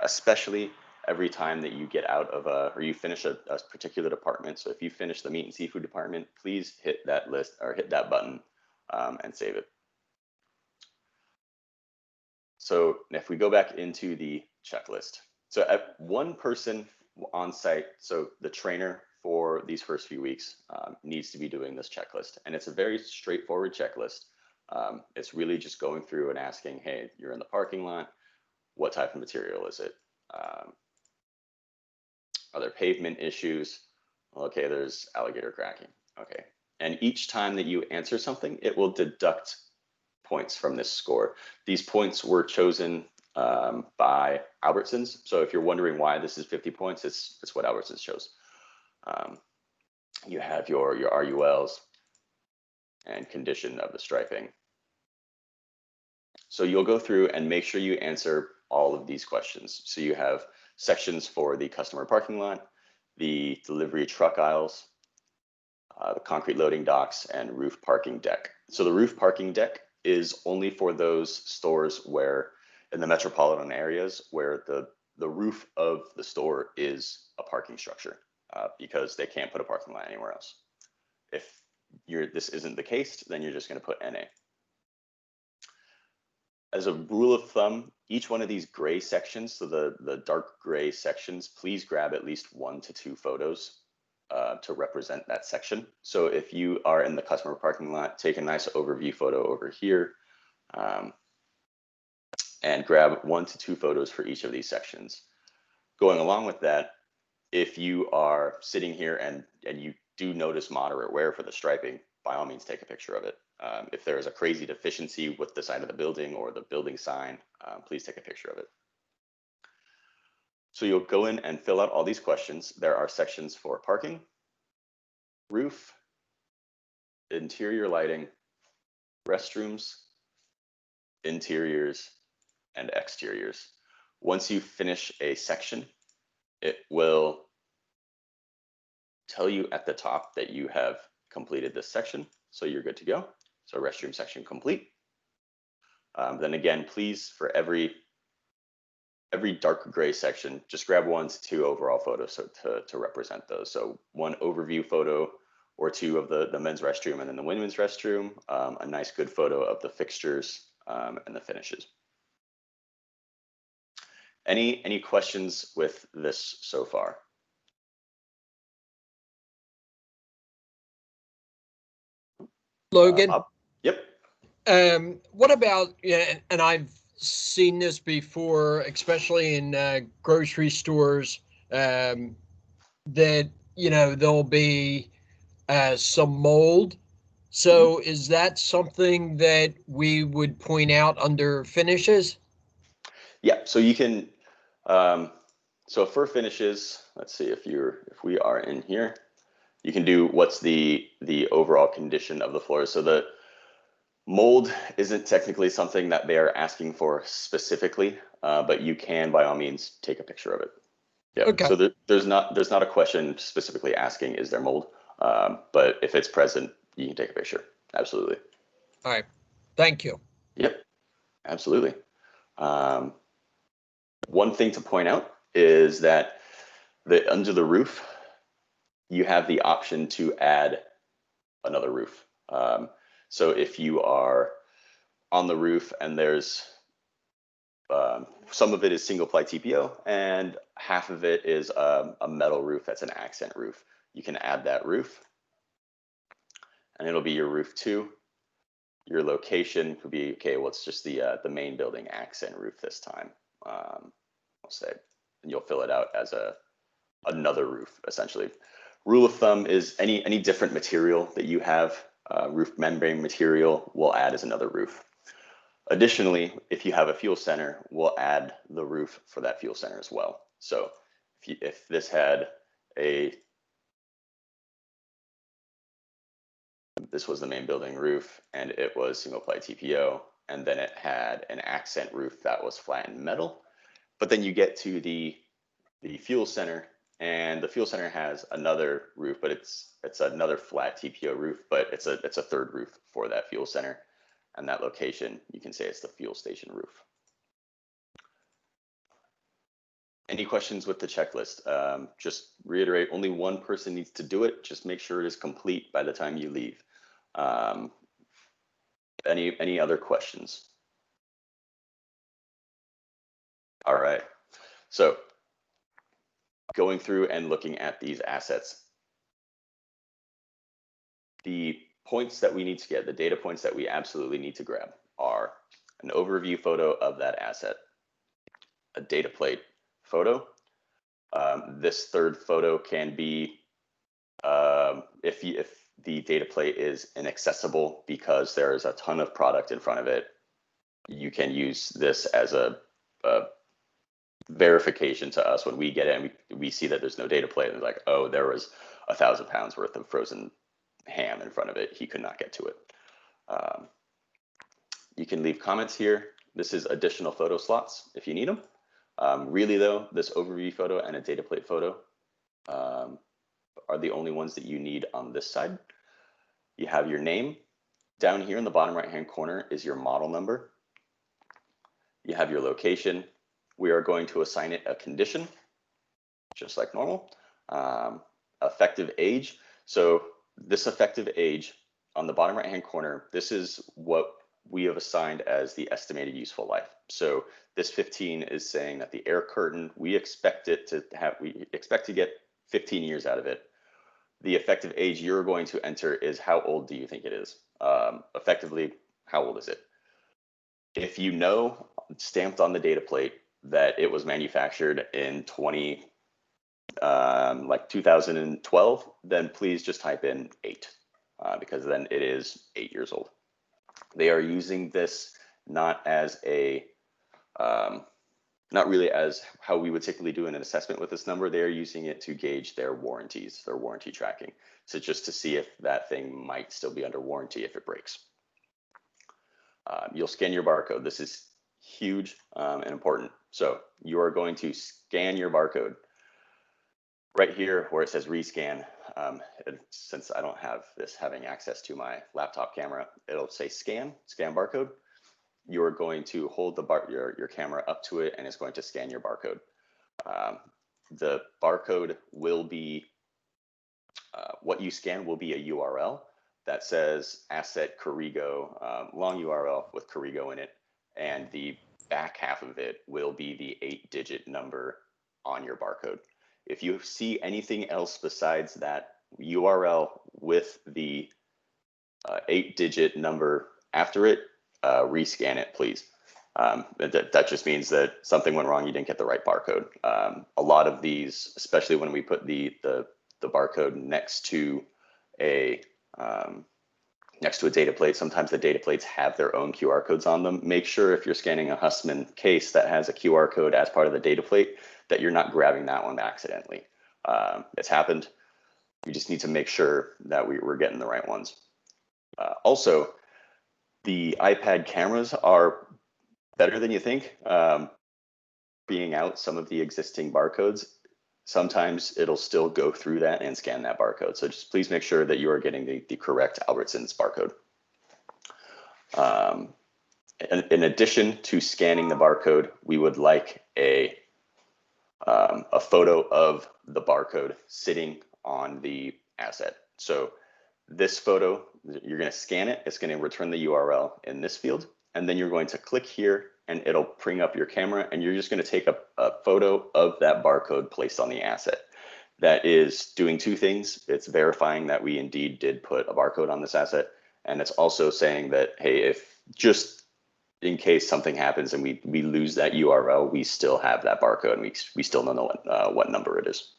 especially every time that you get out of or you finish a particular department. So if you finish the meat and seafood department, please hit that list or hit that button and save it. So if we go back into the checklist, so at one person on site, so the trainer for these first few weeks needs to be doing this checklist. And it's a very straightforward checklist. It's really just going through and asking, hey, you're in the parking lot, what type of material is it? Are there pavement issues? Okay, there's alligator cracking. Okay, and each time that you answer something, it will deduct points from this score. These points were chosen by Albertsons. So if you're wondering why this is 50 points, it's what Albertsons chose. You have your RULs and condition of the striping. So you'll go through and make sure you answer all of these questions. So you have sections for the customer parking lot, the delivery truck aisles, the concrete loading docks, and roof parking deck. So the roof parking deck is only for those stores where, in the metropolitan areas, where the roof of the store is a parking structure, because they can't put a parking lot anywhere else. If this isn't the case, then you're just going to put NA. As a rule of thumb, each one of these gray sections, so the dark gray sections, please grab at least 1 to 2 photos to represent that section. So if you are in the customer parking lot, take a nice overview photo over here and grab 1 to 2 photos for each of these sections. Going along with that, if you are sitting here and you do notice moderate wear for the striping, by all means, take a picture of it. If there is a crazy deficiency with the side of the building or the building sign, please take a picture of it. So you'll go in and fill out all these questions. There are sections for parking, roof, interior lighting, restrooms, interiors, and exteriors. Once you finish a section, it will tell you at the top that you have completed this section, so you're good to go. So restroom section complete. Then again, please, for every dark gray section, just grab 1 to 2 overall photos to represent those. So 1 overview photo or 2 of the men's restroom and then the women's restroom, a nice good photo of the fixtures and the finishes. Any questions with this so far? Logan? Yep. What about, and I've seen this before, especially in grocery stores, that, there'll be some mold. So is that something that we would point out under finishes? Yeah, so you can, so for finishes, let's see if we are in here, you can do what's the overall condition of the floor. So the mold isn't technically something that they are asking for specifically, but you can by all means take a picture of it. Yeah. Okay. So there's not a question specifically asking is there mold, but if it's present, you can take a picture. Absolutely. All right. Thank you. Yep. Absolutely. One thing to point out is that under the roof, you have the option to add another roof. So if you are on the roof and there's some of it is single ply TPO, and half of it is a metal roof that's an accent roof. You can add that roof, and it'll be your roof 2. Your location could be, okay, well, it's just the main building accent roof this time. I'll say, and you'll fill it out as another roof, essentially. Rule of thumb is any different material that you have, roof membrane material, we'll add as another roof. Additionally, if you have a fuel center, we'll add the roof for that fuel center as well. So if this had this was the main building roof and it was single ply TPO, and then it had an accent roof that was flattened metal, but then you get to the fuel center, and the fuel center has another roof, but it's another flat TPO roof, but it's a third roof for that fuel center. And that location, you can say it's the fuel station roof. Any questions with the checklist? Just reiterate, only one person needs to do it. Just make sure it is complete by the time you leave. Any other questions? All right. So going through and looking at these assets, the points that we need to get, the data points that we absolutely need to grab are an overview photo of that asset, a data plate photo. This third photo can be, if the data plate is inaccessible because there is a ton of product in front of it, you can use this as a verification to us when we get it and we see that there's no data plate, and it's like, oh, there was 1,000 pounds worth of frozen ham in front of it. He could not get to it. You can leave comments here. This is additional photo slots if you need them. Really though, this overview photo and a data plate photo are the only ones that you need on this side. You have your name. Down here in the bottom right hand corner is your model number. You have your location. We are going to assign it a condition, just like normal. Effective age. So this effective age on the bottom right hand corner, this is what we have assigned as the estimated useful life. So this 15 is saying that the air curtain, we expect to get 15 years out of it. The effective age you're going to enter is how old do you think it is? Effectively, how old is it? If you know, stamped on the data plate, that it was manufactured in 2012, then please just type in 8, because then it is 8 years old. They are using this not as a, not really as how we would typically do an assessment with this number. They are using it to gauge their warranties, their warranty tracking. So just to see if that thing might still be under warranty if it breaks. You'll scan your barcode. This is huge and important. So you are going to scan your barcode. Right here where it says rescan, since I don't have this having access to my laptop camera, it'll say scan barcode. You're going to hold your camera up to it and it's going to scan your barcode. The barcode will be, what you scan will be a URL that says asset Corrigo, long URL with Corrigo in it, and the back half of it will be the 8-digit number on your barcode. If you see anything else besides that URL with the 8-digit number after it, rescan it, please. That just means that something went wrong. You didn't get the right barcode. A lot of these, especially when we put the barcode next to a data plate, sometimes the data plates have their own QR codes on them. Make sure if you're scanning a Hussmann case that has a QR code as part of the data plate, that you're not grabbing that one accidentally. It's happened. You just need to make sure that we're getting the right ones. Also, the iPad cameras are better than you think. Being out some of the existing barcodes, sometimes it'll still go through that and scan that barcode. So just please make sure that you are getting the correct Albertson's barcode. In addition to scanning the barcode, we would like a photo of the barcode sitting on the asset. So this photo, you're going to scan it. It's going to return the URL in this field. and then you're going to click here and it'll bring up your camera, and you're just going to take a photo of that barcode placed on the asset. That is doing two things. It's verifying that we indeed did put a barcode on this asset, and it's also saying that, hey, if just in case something happens and we lose that URL, we still have that barcode, and we still don't know what number it is.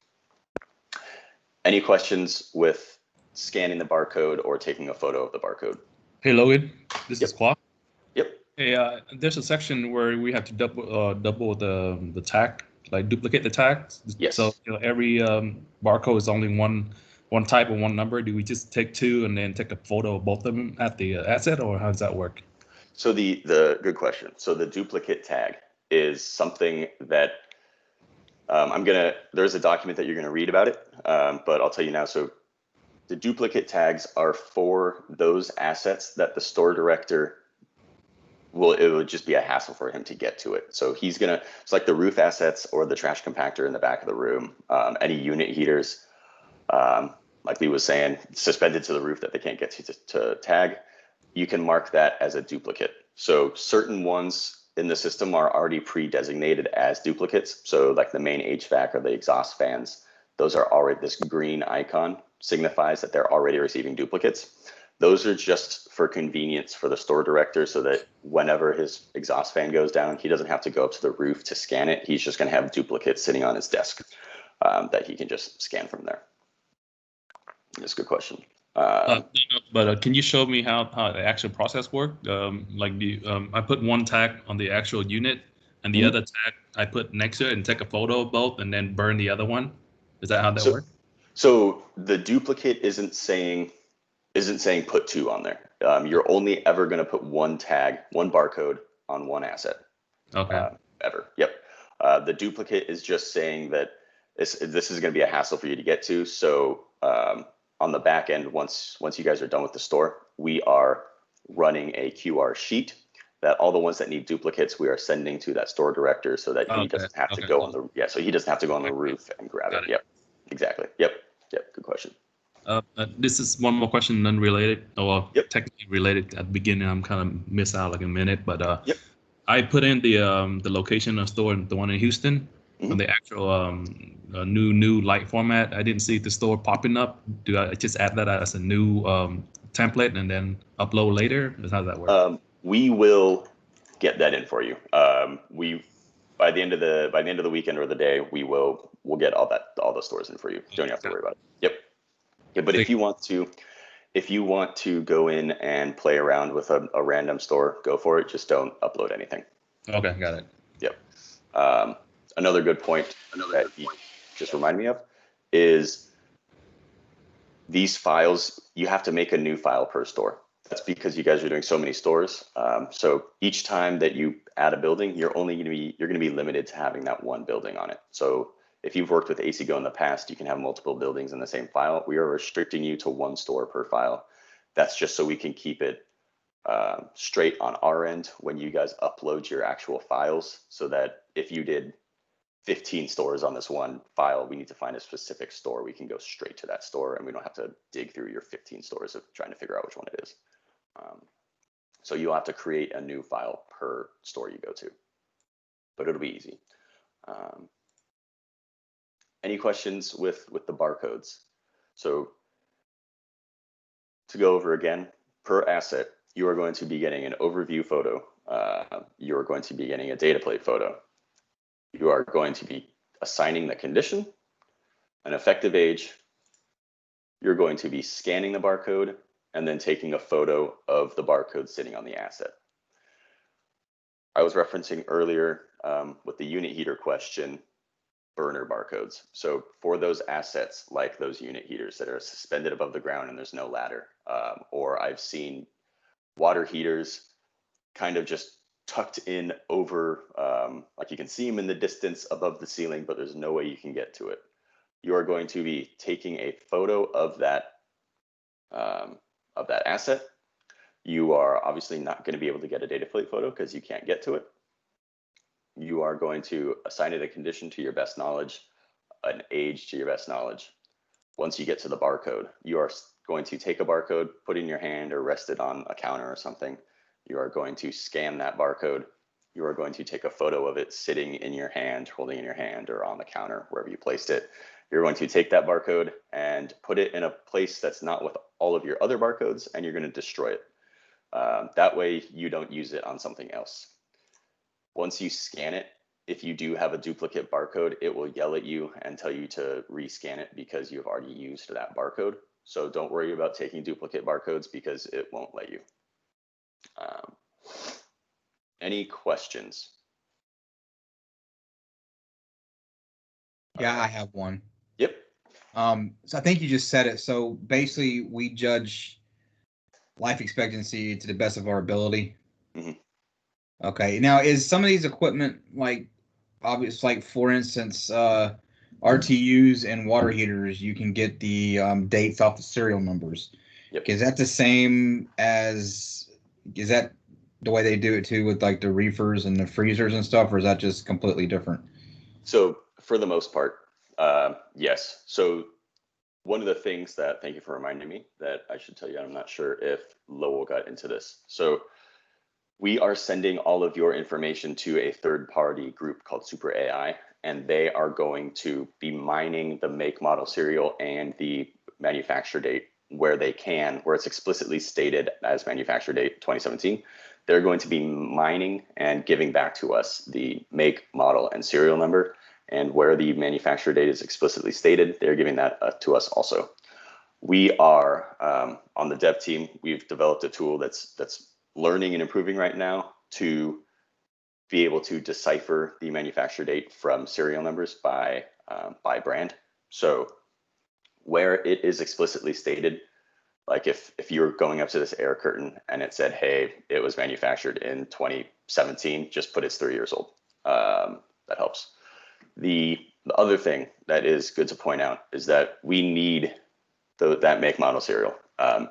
Any questions with scanning the barcode or taking a photo of the barcode? Hey Logan, this Yep. is Quap. Yep. Hey, there's a section where we have to double the tag, like duplicate the tags. Yes. So every barcode is only one type or one number. Do we just take two and then take a photo of both of them at the asset, or how does that work? So the good question. So the duplicate tag is something that there's a document that you're gonna read about it, but I'll tell you now. So the duplicate tags are for those assets that the store director it would just be a hassle for him to get to it. So it's like the roof assets or the trash compactor in the back of the room, any unit heaters, like Lee was saying, suspended to the roof that they can't get to tag, you can mark that as a duplicate. So certain ones in the system are already pre-designated as duplicates. So like the main HVAC or the exhaust fans, those are already, this green icon signifies that they're already receiving duplicates. Those are just for convenience for the store director, so that whenever his exhaust fan goes down, he doesn't have to go up to the roof to scan it. He's just going to have duplicates sitting on his desk that he can just scan from there. That's a good question. But can you show me how the actual process worked? Like I put one tag on the actual unit, and the other tag I put next to it, and take a photo of both, and then burn the other one. Is that how that works? So the duplicate isn't saying put two on there. You're only ever going to put one tag, one barcode on one asset. Okay. Ever. Yep. The duplicate is just saying that this is going to be a hassle for you to get to. So on the back end, once you guys are done with the store, we are running a QR sheet that all the ones that need duplicates, we are sending to that store director, so that he doesn't have to go on the so he doesn't have to go on the roof and grab it. Yep. Exactly. Yep. Good question. This is one more question, unrelated, or technically related. At the beginning, I'm kind of missed out like a minute, but I put in the location of store, the one in Houston, on the actual new light format. I didn't see the store popping up. Do I just add that as a new template and then upload later? How does that work? We will get that in for you. By the end of the weekend or the day, we'll get all the stores in for you. You don't have to worry about it. Yep. Yeah, but if you want to go in and play around with a random store, go for it. Just don't upload anything. Okay, got it. Yep. Another good point that you just remind me of is these files, you have to make a new file per store. That's because you guys are doing so many stores. So each time that you add a building, you're going to be limited to having that one building on it. So if you've worked with ACGO in the past, you can have multiple buildings in the same file. We are restricting you to one store per file. That's just so we can keep it straight on our end when you guys upload your actual files, so that if you did 15 stores on this one file, we need to find a specific store. We can go straight to that store, and we don't have to dig through your 15 stores of trying to figure out which one it is. So you'll have to create a new file per store you go to, but it'll be easy. Any questions with the barcodes? So to go over again, per asset, you are going to be getting an overview photo. You are going to be getting a data plate photo. You are going to be assigning the condition, an effective age. You're going to be scanning the barcode and then taking a photo of the barcode sitting on the asset. I was referencing earlier with the unit heater question, burner barcodes. So for those assets, like those unit heaters that are suspended above the ground and there's no ladder, or I've seen water heaters kind of just tucked in over, like you can see them in the distance above the ceiling, but there's no way you can get to it. You are going to be taking a photo of that asset. You are obviously not going to be able to get a data plate photo because you can't get to it. You are going to assign it a condition to your best knowledge, an age to your best knowledge. Once you get to the barcode, you are going to take a barcode, put it in your hand or rest it on a counter or something. You are going to scan that barcode. You are going to take a photo of it sitting in your hand, holding in your hand, or on the counter, wherever you placed it. You're going to take that barcode and put it in a place that's not with all of your other barcodes, and you're going to destroy it. That way you don't use it on something else. Once you scan it, if you do have a duplicate barcode, it will yell at you and tell you to rescan it because you've already used that barcode. So don't worry about taking duplicate barcodes because it won't let you. Any questions? Yeah, I have one. Yep. So I think you just said it. So basically, we judge life expectancy to the best of our ability. Mm-hmm. Okay. Now, is some of these equipment like obvious? Like for instance, RTUs and water heaters, you can get the dates off the serial numbers. Yep. Is that the same as? Is that the way they do it too with like the reefers and the freezers and stuff, or is that just completely different? So for the most part, yes. So one of the things that, thank you for reminding me that I should tell you, I'm not sure if Lowell got into this. So we are sending all of your information to a third-party group called Super AI, and they are going to be mining the make, model, serial, and the manufacture date where they can, where it's explicitly stated as manufacture date 2017. They're going to be mining and giving back to us the make, model, and serial number. And where the manufacturer date is explicitly stated, they're giving that to us also. We are on the dev team. We've developed a tool that's learning and improving right now to be able to decipher the manufacturer date from serial numbers by brand. So where it is explicitly stated, like if you're going up to this air curtain and it said, hey, it was manufactured in 2017, just put it's 3 years old. That helps. The other thing that is good to point out is that we need that make, model, serial.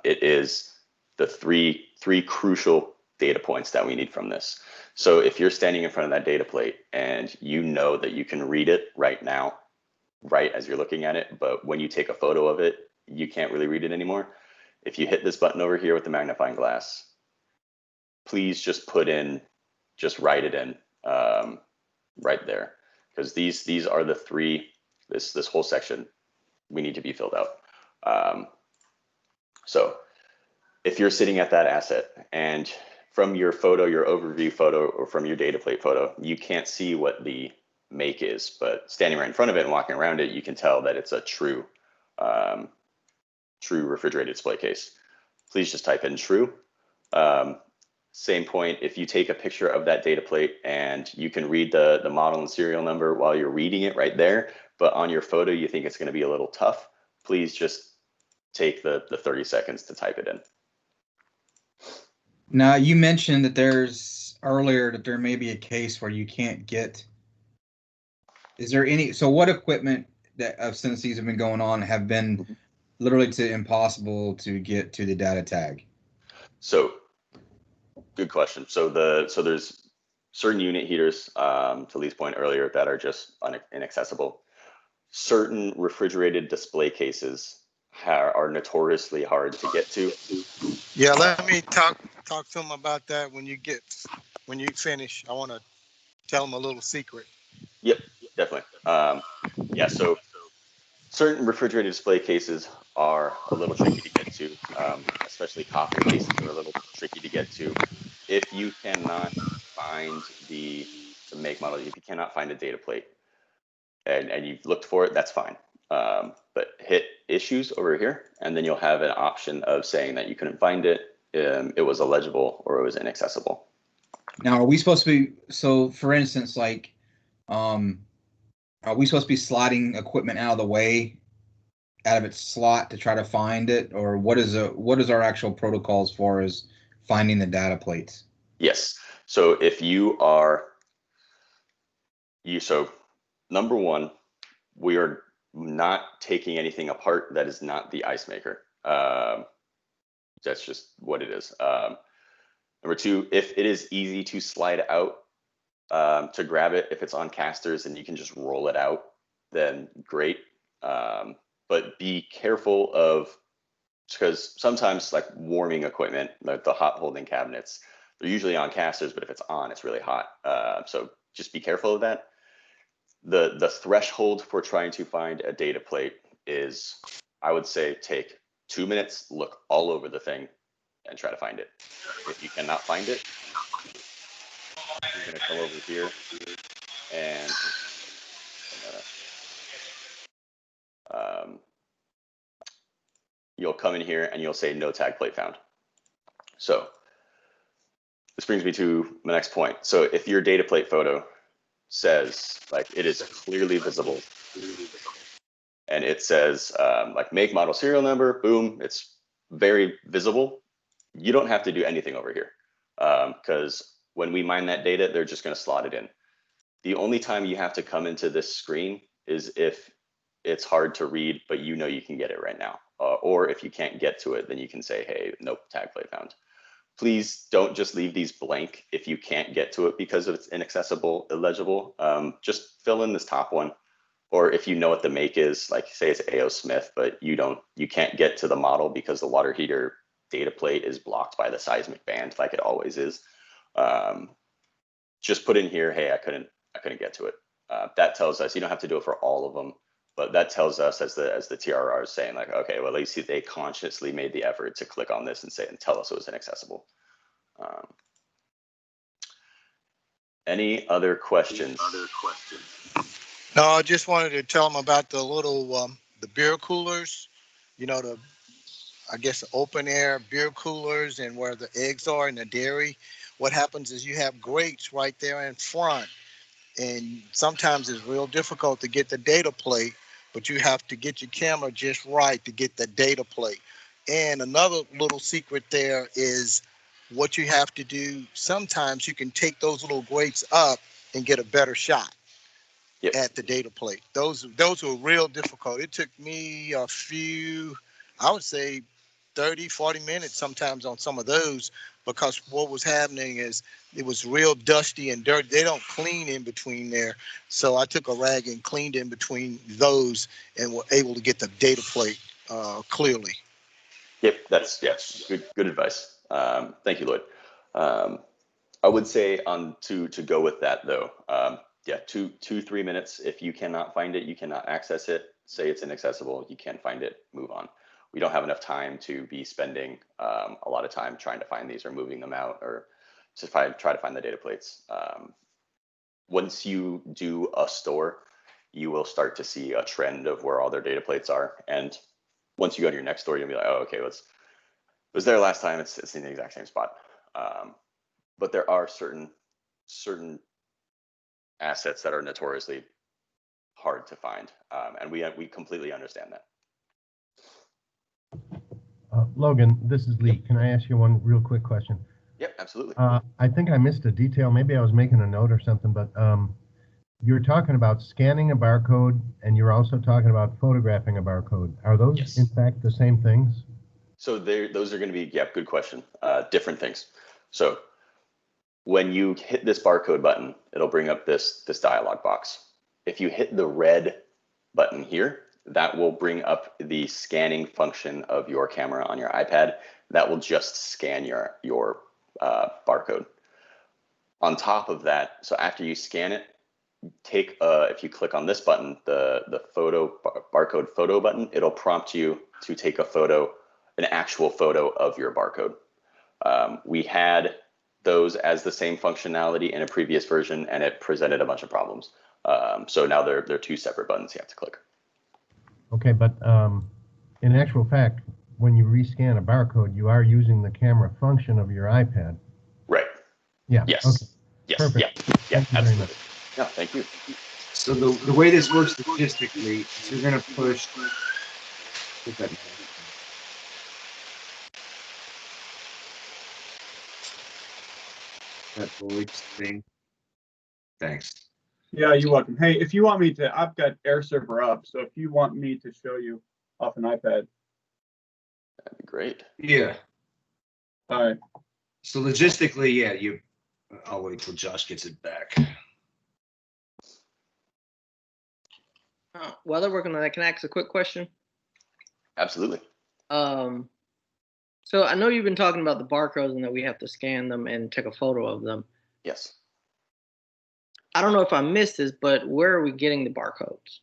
It is the three crucial data points that we need from this. So if you're standing in front of that data plate and you know that you can read it right now, right as you're looking at it, but when you take a photo of it, you can't really read it anymore. If you hit this button over here with the magnifying glass, please just write it in right there. Because these are the three, this whole section we need to be filled out. So if you're sitting at that asset and from your photo, your overview photo, or from your data plate photo, you can't see what the make is, but standing right in front of it and walking around it, you can tell that it's a true refrigerated display case. Please just type in true. Same point, if you take a picture of that data plate and you can read the model and serial number while you're reading it right there, but on your photo you think it's going to be a little tough, please just take the 30 seconds to type it in. Now, you mentioned that earlier that there may be a case where you can't get. Is there any? So what equipment since these have been going on have been literally impossible to get to the data tag? So good question. So there's certain unit heaters, to Lee's point earlier, that are just inaccessible. Certain refrigerated display cases are notoriously hard to get to. Yeah, let me talk to them about that when you finish. I want to tell them a little secret. Yep, definitely. Yeah, so certain refrigerated display cases are a little tricky to get to, especially coffin cases are a little tricky to get to. If you cannot find the make, model, if you cannot find a data plate and you've looked for it, that's fine. But hit issues over here, and then you'll have an option of saying that you couldn't find it, it was illegible, or it was inaccessible. Now, are we supposed to be, so for instance, like, are we supposed to be sliding equipment out of the way, out of its slot to try to find it, or what is our actual protocol as far as finding the data plates? Yes. So if so number one, we are not taking anything apart that is not the ice maker. That's just what it is. Number two, if it is easy to slide out to grab it, if it's on casters and you can just roll it out, then great. But be careful of, because sometimes like warming equipment, like the hot holding cabinets, They're usually on casters, but if it's on, it's really hot. So just be careful of that. The threshold for trying to find a data plate is, I would say, take 2 minutes, look all over the thing, and try to find it. If you cannot find it, you're going to come over here and you'll come in here and you'll say no tag plate found. So this brings me to my next point. So if your data plate photo says like it is clearly visible and it says like make, model, serial number, boom, it's very visible, you don't have to do anything over here because when we mine that data, they're just going to slot it in. The only time you have to come into this screen is if it's hard to read, but you know you can get it right now. Or if you can't get to it, then you can say, hey, nope, tag plate found. Please don't just leave these blank if you can't get to it because it's inaccessible, illegible. Just fill in this top one. Or if you know what the make is, like say it's A.O. Smith, but you can't get to the model because the water heater data plate is blocked by the seismic band like it always is. Just put in here, hey, I couldn't get to it. That tells us, you don't have to do it for all of them, but that tells us as the TRR is saying like, okay, well, at least they consciously made the effort to click on this and say, and tell us it was inaccessible. Any other questions? No, I just wanted to tell them about the little, the beer coolers, I guess the open air beer coolers and where the eggs are in the dairy. What happens is you have grates right there in front, and sometimes it's real difficult to get the data plate, but you have to get your camera just right to get the data plate. And another little secret there is what you have to do. Sometimes you can take those little grates up and get a better shot at the data plate. Those were real difficult. It took me a few, I would say 30, 40 minutes sometimes on some of those, because what was happening is it was real dusty and dirty. They don't clean in between there. So I took a rag and cleaned in between those and were able to get the data plate clearly. Yep, that's good advice. Thank you, Lloyd. I would say to go with that though, 2-3 minutes. If you cannot find it, you cannot access it, say it's inaccessible, you can't find it, move on. We don't have enough time to be spending a lot of time trying to find these or moving them out or to try to find the data plates. Once you do a store, you will start to see a trend of where all their data plates are. And once you go to your next store, you'll be like, oh, okay, it was there last time, it's in the exact same spot. But there are certain assets that are notoriously hard to find, and we completely understand that. Logan, this is Lee. Can I ask you one real quick question? Yep, absolutely. I think I missed a detail. Maybe I was making a note or something, but you were talking about scanning a barcode, and you're also talking about photographing a barcode. Are those, in fact, the same things? So those are going to be, good question, different things. So when you hit this barcode button, it'll bring up this dialog box. If you hit the red button here, that will bring up the scanning function of your camera on your iPad. That will just scan your barcode. On top of that, so after you scan it, if you click on this button, the barcode photo button, it'll prompt you to take a photo, an actual photo of your barcode. We had those as the same functionality in a previous version, and it presented a bunch of problems. So now they're two separate buttons you have to click. Okay, but in actual fact, when you rescan a barcode, you are using the camera function of your iPad. Right. Yeah. Yes. Okay. Yes. Perfect. Yeah, absolutely. No, thank you. So the way this works logistically is you're going to push. That voice thing. Thanks. Yeah, you're welcome. Hey, if you want me to, I've got Air Server up, so if you want me to show you off an iPad. That'd be great. Yeah. All right. So logistically, yeah, I'll wait till Josh gets it back. While they're working on that, can I ask a quick question? Absolutely. So I know you've been talking about the barcodes and that we have to scan them and take a photo of them. Yes. I don't know if I missed this, but where are we getting the barcodes?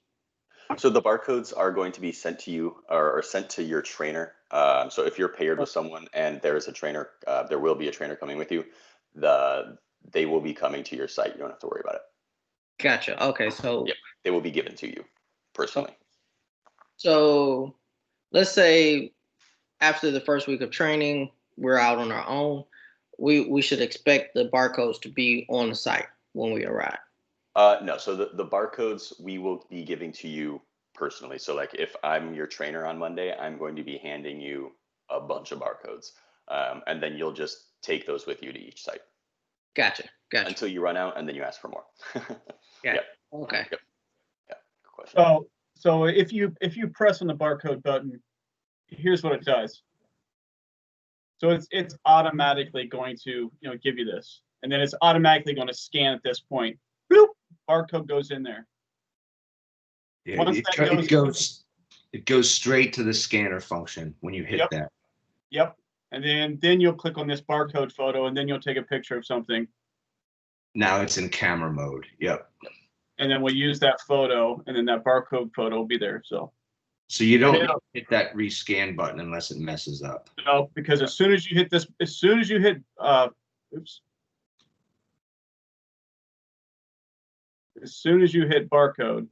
So the barcodes are going to be sent to you or sent to your trainer. So if you're paired with someone and there is a trainer, there will be a trainer coming with you. They will be coming to your site. You don't have to worry about it. Gotcha. Okay, so yep, they will be given to you personally. So let's say after the first week of training, we're out on our own. We should expect the barcodes to be on the site when we arrive. No, so the barcodes we will be giving to you personally. So like if I'm your trainer on Monday, I'm going to be handing you a bunch of barcodes. And then you'll just take those with you to each site. Gotcha. Until you run out and then you ask for more. Yeah. Okay. Yep. Yeah. Good question. So if you press on the barcode button, here's what it does. So it's automatically going to give you this, and then it's automatically going to scan at this point. Boop, barcode goes in there. Yeah, it goes straight to the scanner function when you hit that. Yep. And then you'll click on this barcode photo, and then you'll take a picture of something. Now it's in camera mode. Yep. And then we'll use that photo, and then that barcode photo will be there. So you don't hit that rescan button unless it messes up. No, because as soon as you hit barcode,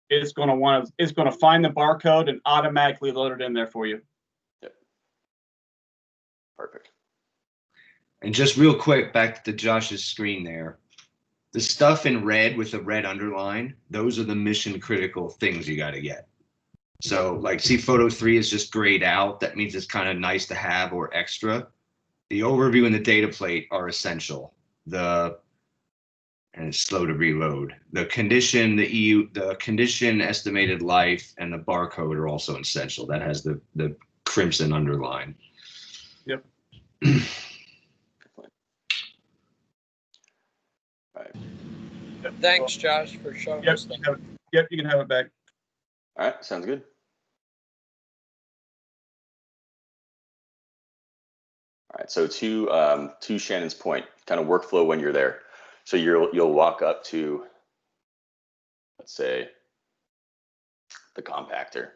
it's going to find the barcode and automatically load it in there for you. Yep. Perfect. And just real quick, back to Josh's screen there. The stuff in red with the red underline, those are the mission critical things you got to get. So like see photo 3 is just grayed out. That means it's kind of nice to have or extra. The overview and the data plate are essential. And it's slow to reload. The condition, the condition, estimated life, and the barcode are also essential. That has the crimson underline. Yep. Right. Thanks, Josh, for showing us that. Yep, you can have it back. All right, sounds good. All right, so to Shannon's point, kind of workflow when you're there. So you'll walk up to, let's say, the compactor.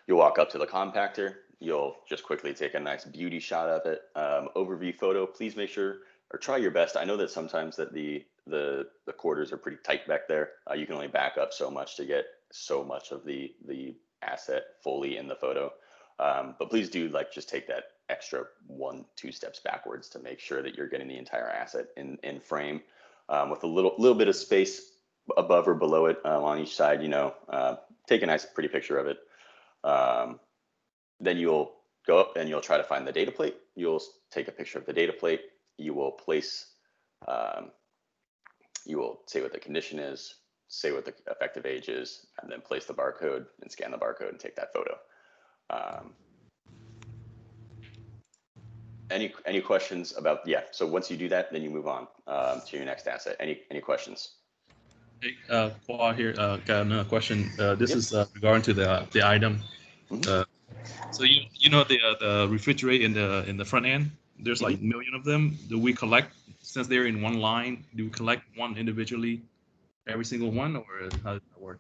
You'll walk up to the compactor. You'll just quickly take a nice beauty shot of it. Overview photo. Please make sure or try your best. I know that sometimes that the quarters are pretty tight back there. You can only back up so much to get so much of the asset fully in the photo. But please do just take that extra 1-2 steps backwards to make sure that you're getting the entire asset in frame with a little bit of space above or below it on each side. Take a nice pretty picture of it. Then you'll go up and you'll try to find the data plate. You'll take a picture of the data plate. You will place, you will say what the condition is, say what the effective age is, and then place the barcode and scan the barcode and take that photo. Any questions about, so once you do that, then you move on to your next asset. Any questions? Hey, Paul here, got another question. This is regarding to the item. Mm-hmm. So you know the refrigerator in the front end, there's like a million of them. Do we collect, since they're in one line, do we collect one individually, every single one, or how does that work?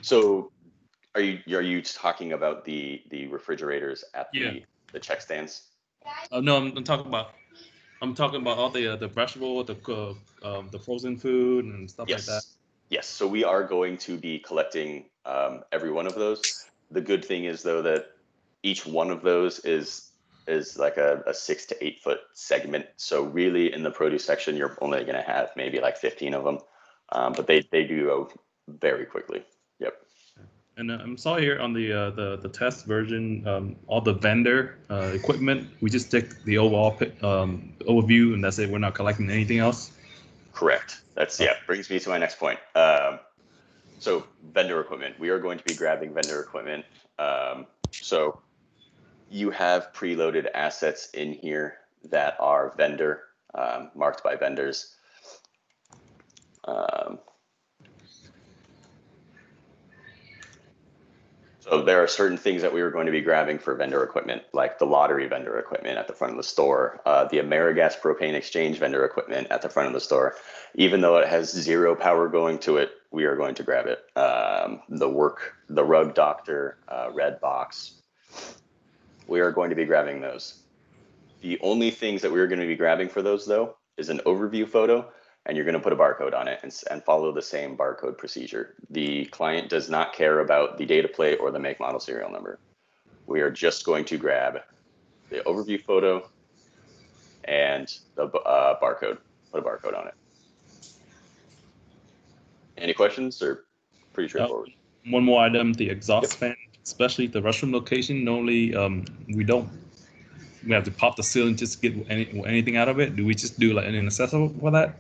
So are you talking about the refrigerators at the check stands? No, I'm talking about all the vegetable, the frozen food and stuff like that. Yes. So we are going to be collecting every one of those. The good thing is though that each one of those is like a 6 to 8 foot segment. So really in the produce section, you're only going to have maybe like 15 of them, but they do go very quickly. Yep. And I'm sorry here on the test version, all the vendor equipment, we just take the overall overview and that's it. We're not collecting anything else. Correct. That's brings me to my next point. So vendor equipment, we are going to be grabbing vendor equipment. So you have preloaded assets in here that are vendor marked by vendors. So there are certain things that we were going to be grabbing for vendor equipment, like the lottery vendor equipment at the front of the store, the Amerigas propane exchange vendor equipment at the front of the store. Even though it has 0 power going to it, we are going to grab it. The rug doctor, red box, we are going to be grabbing those. The only things that we're going to be grabbing for those, though, is an overview photo, and you're going to put a barcode on it and follow the same barcode procedure. The client does not care about the data plate or the make, model, serial number. We are just going to grab the overview photo and the barcode, put a barcode on it. Any questions, or pretty straightforward? One more item, the exhaust fan, especially the restroom location. Normally, we have to pop the ceiling just to get anything out of it. Do we just do like an accessible for that?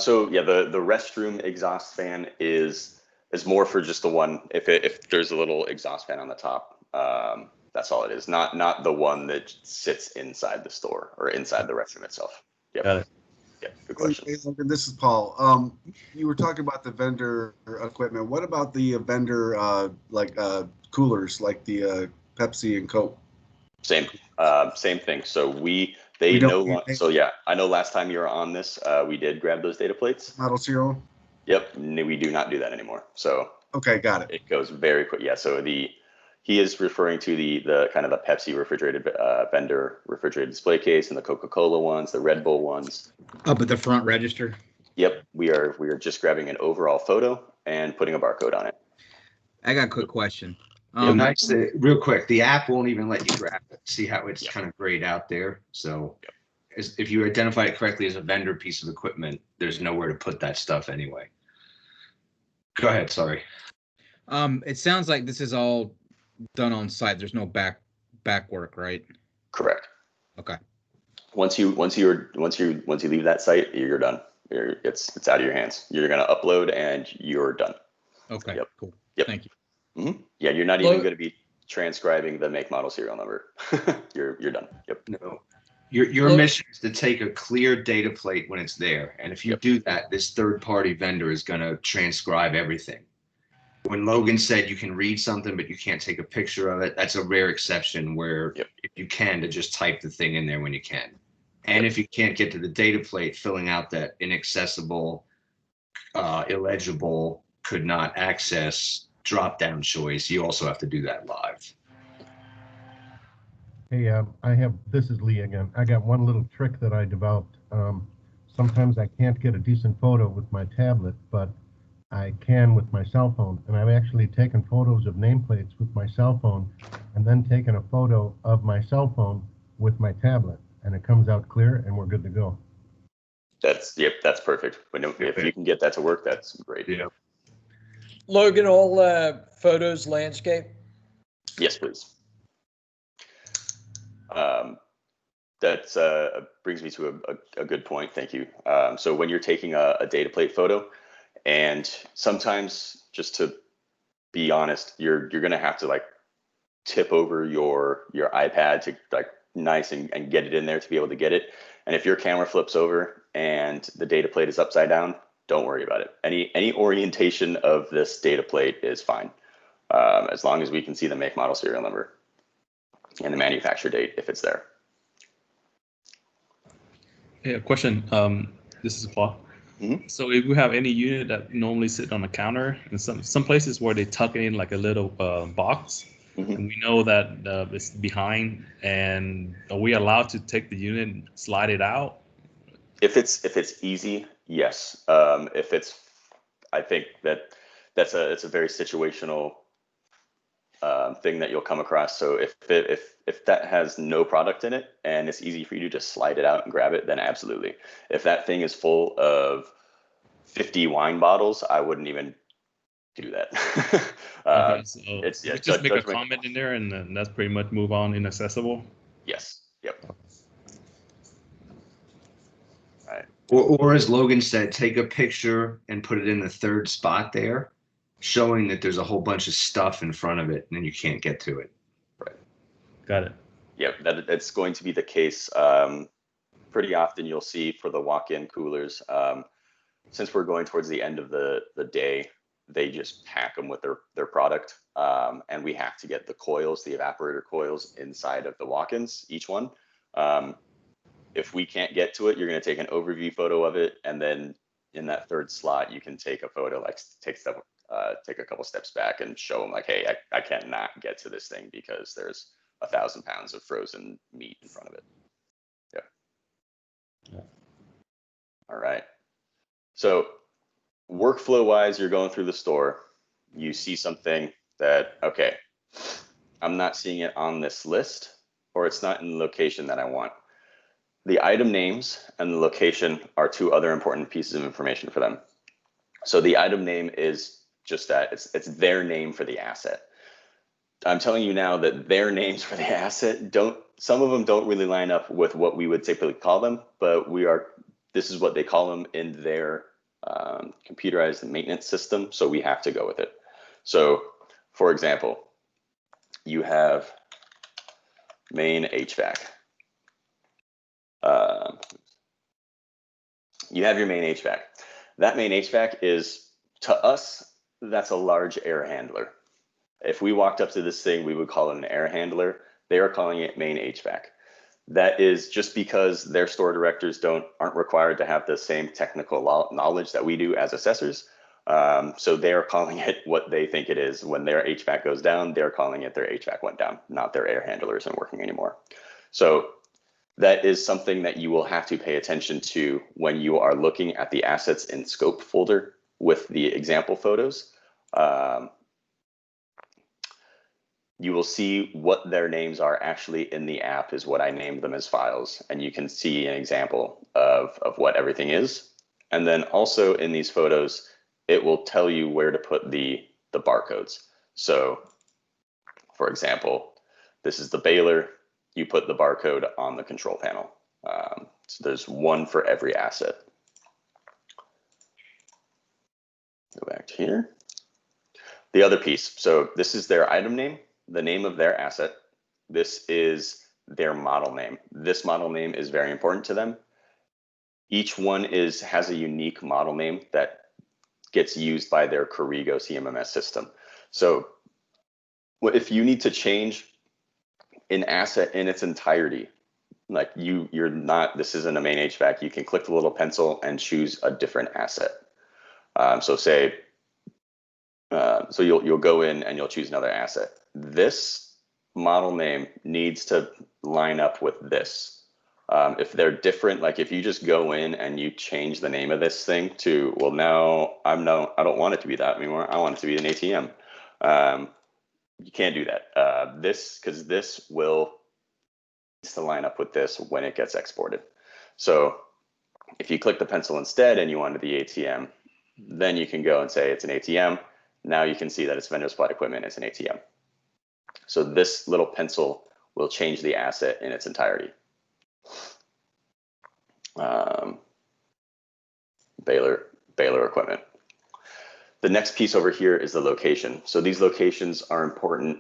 So yeah, the restroom exhaust fan is more for just the one. If there's a little exhaust fan on the top, that's all it is. Not the one that sits inside the store or inside the restroom itself. Yep. Got it. Yeah, good question. Hey, Logan, this is Paul. You were talking about the vendor equipment. What about the vendor coolers, like the Pepsi and Coke? Same thing. So so yeah, I know last time you were on this, we did grab those data plates. Model serial? Yep, we do not do that anymore. So okay, got it. It goes very quick. Yeah, so he is referring to the kind of the Pepsi refrigerated vendor refrigerated display case, and the Coca-Cola ones, the Red Bull ones. Up at the front register. Yep, we are just grabbing an overall photo and putting a barcode on it. I got a quick question. Nice. Real quick, the app won't even let you grab it. See how it's kind of grayed out there? So if you identify it correctly as a vendor piece of equipment, there's nowhere to put that stuff anyway. Go ahead, sorry. It sounds like this is all done on site. There's no back work, right? Correct. Okay. Once you leave that site, you're done. It's out of your hands. You're gonna upload and you're done. Okay. Yep. Cool. Yep. Thank you. Mm-hmm. Yeah, you're not even going to be transcribing the make, model, serial number. You're done. Yep. No. Your mission is to take a clear data plate when it's there, and if you do that, this third-party vendor is going to transcribe everything. When Logan said you can read something but you can't take a picture of it, that's a rare exception where if you can, to just type the thing in there when you can. And if you can't get to the data plate, filling out that inaccessible, illegible, could not access drop-down choice, you also have to do that live. Hey, this is Lee again. I got one little trick that I developed. Sometimes I can't get a decent photo with my tablet, but I can with my cell phone. And I've actually taken photos of nameplates with my cell phone and then taken a photo of my cell phone with my tablet. And it comes out clear and we're good to go. That's perfect. If you can get that to work, that's great. Yeah. Logan, all photos landscape? Yes, please. That brings me to a good point. Thank you. So when you're taking a data plate photo, and sometimes, just to be honest, you're gonna have to like tip over your iPad to like nice and get it in there to be able to get it. And if your camera flips over and the data plate is upside down, don't worry about it. Any orientation of this data plate is fine, as long as we can see the make, model, serial number and the manufacture date if it's there. Yeah, question. This is Paul. Mm-hmm. So if you have any unit that normally sit on a counter, and some places where they tuck in like a little box, and we know that it's behind, and are we allowed to take the unit and slide it out? If it's easy, yes. I think it's a very situational thing that you'll come across. So if that has no product in it and it's easy for you to just slide it out and grab it, then absolutely. If that thing is full of 50 wine bottles, I wouldn't even do that. Okay, so just make a comment in there, and then that's pretty much move on inaccessible. Yes. Yep. All right. Or as Logan said, take a picture and put it in the third spot there, showing that there's a whole bunch of stuff in front of it and then you can't get to it. Right. Got it. Yep, that's going to be the case. Pretty often you'll see for the walk-in coolers, since we're going towards the end of the day, they just pack them with their product. And we have to get the coils, the evaporator coils inside of the walk-ins, each one. If we can't get to it, you're going to take an overview photo of it, and then in that third slot, you can take a photo, like take a couple steps back and show them like, hey, I cannot get to this thing because there's 1,000 pounds of frozen meat in front of it. Yeah. All right. So workflow wise, you're going through the store, you see something that, okay, I'm not seeing it on this list, or it's not in the location that I want. The item names and the location are two other important pieces of information for them. So the item name is just that, it's their name for the asset. I'm telling you now that their names for the asset some of them don't really line up with what we would typically call them, but this is what they call them in their computerized maintenance system, so we have to go with it. So for example, you have main HVAC. You have your main HVAC. That main HVAC is, to us, that's a large air handler. If we walked up to this thing, we would call it an air handler. They are calling it main HVAC. That is just because their store directors aren't required to have the same technical knowledge that we do as assessors. So they are calling it what they think it is. When their HVAC goes down, they're calling it their HVAC went down, not their air handler isn't working anymore. So that is something that you will have to pay attention to when you are looking at the assets in scope folder with the example photos. You will see what their names are actually in the app is what I named them as files. And you can see an example of what everything is. And then also in these photos, it will tell you where to put the barcodes. So for example, this is the baler. You put the barcode on the control panel. So there's one for every asset. Go back to here. The other piece, so this is their item name, the name of their asset. This is their model name. This model name is very important to them. Each one has a unique model name that gets used by their Corrigo CMMS system. So if you need to change an asset in its entirety, like this isn't a main HVAC, you can click the little pencil and choose a different asset. So you'll go in and you'll choose another asset. This model name needs to line up with this. If they're different, like if you just go in and you change the name of this thing to, well, now I don't want it to be that anymore. I want it to be an ATM. You can't do that. Because this needs to line up with this when it gets exported. So if you click the pencil instead and you wanted the ATM, then you can go and say it's an ATM. Now you can see that it's vendor supplied equipment, it's an ATM. So this little pencil will change the asset in its entirety. Baler equipment. The next piece over here is the location. So these locations are important,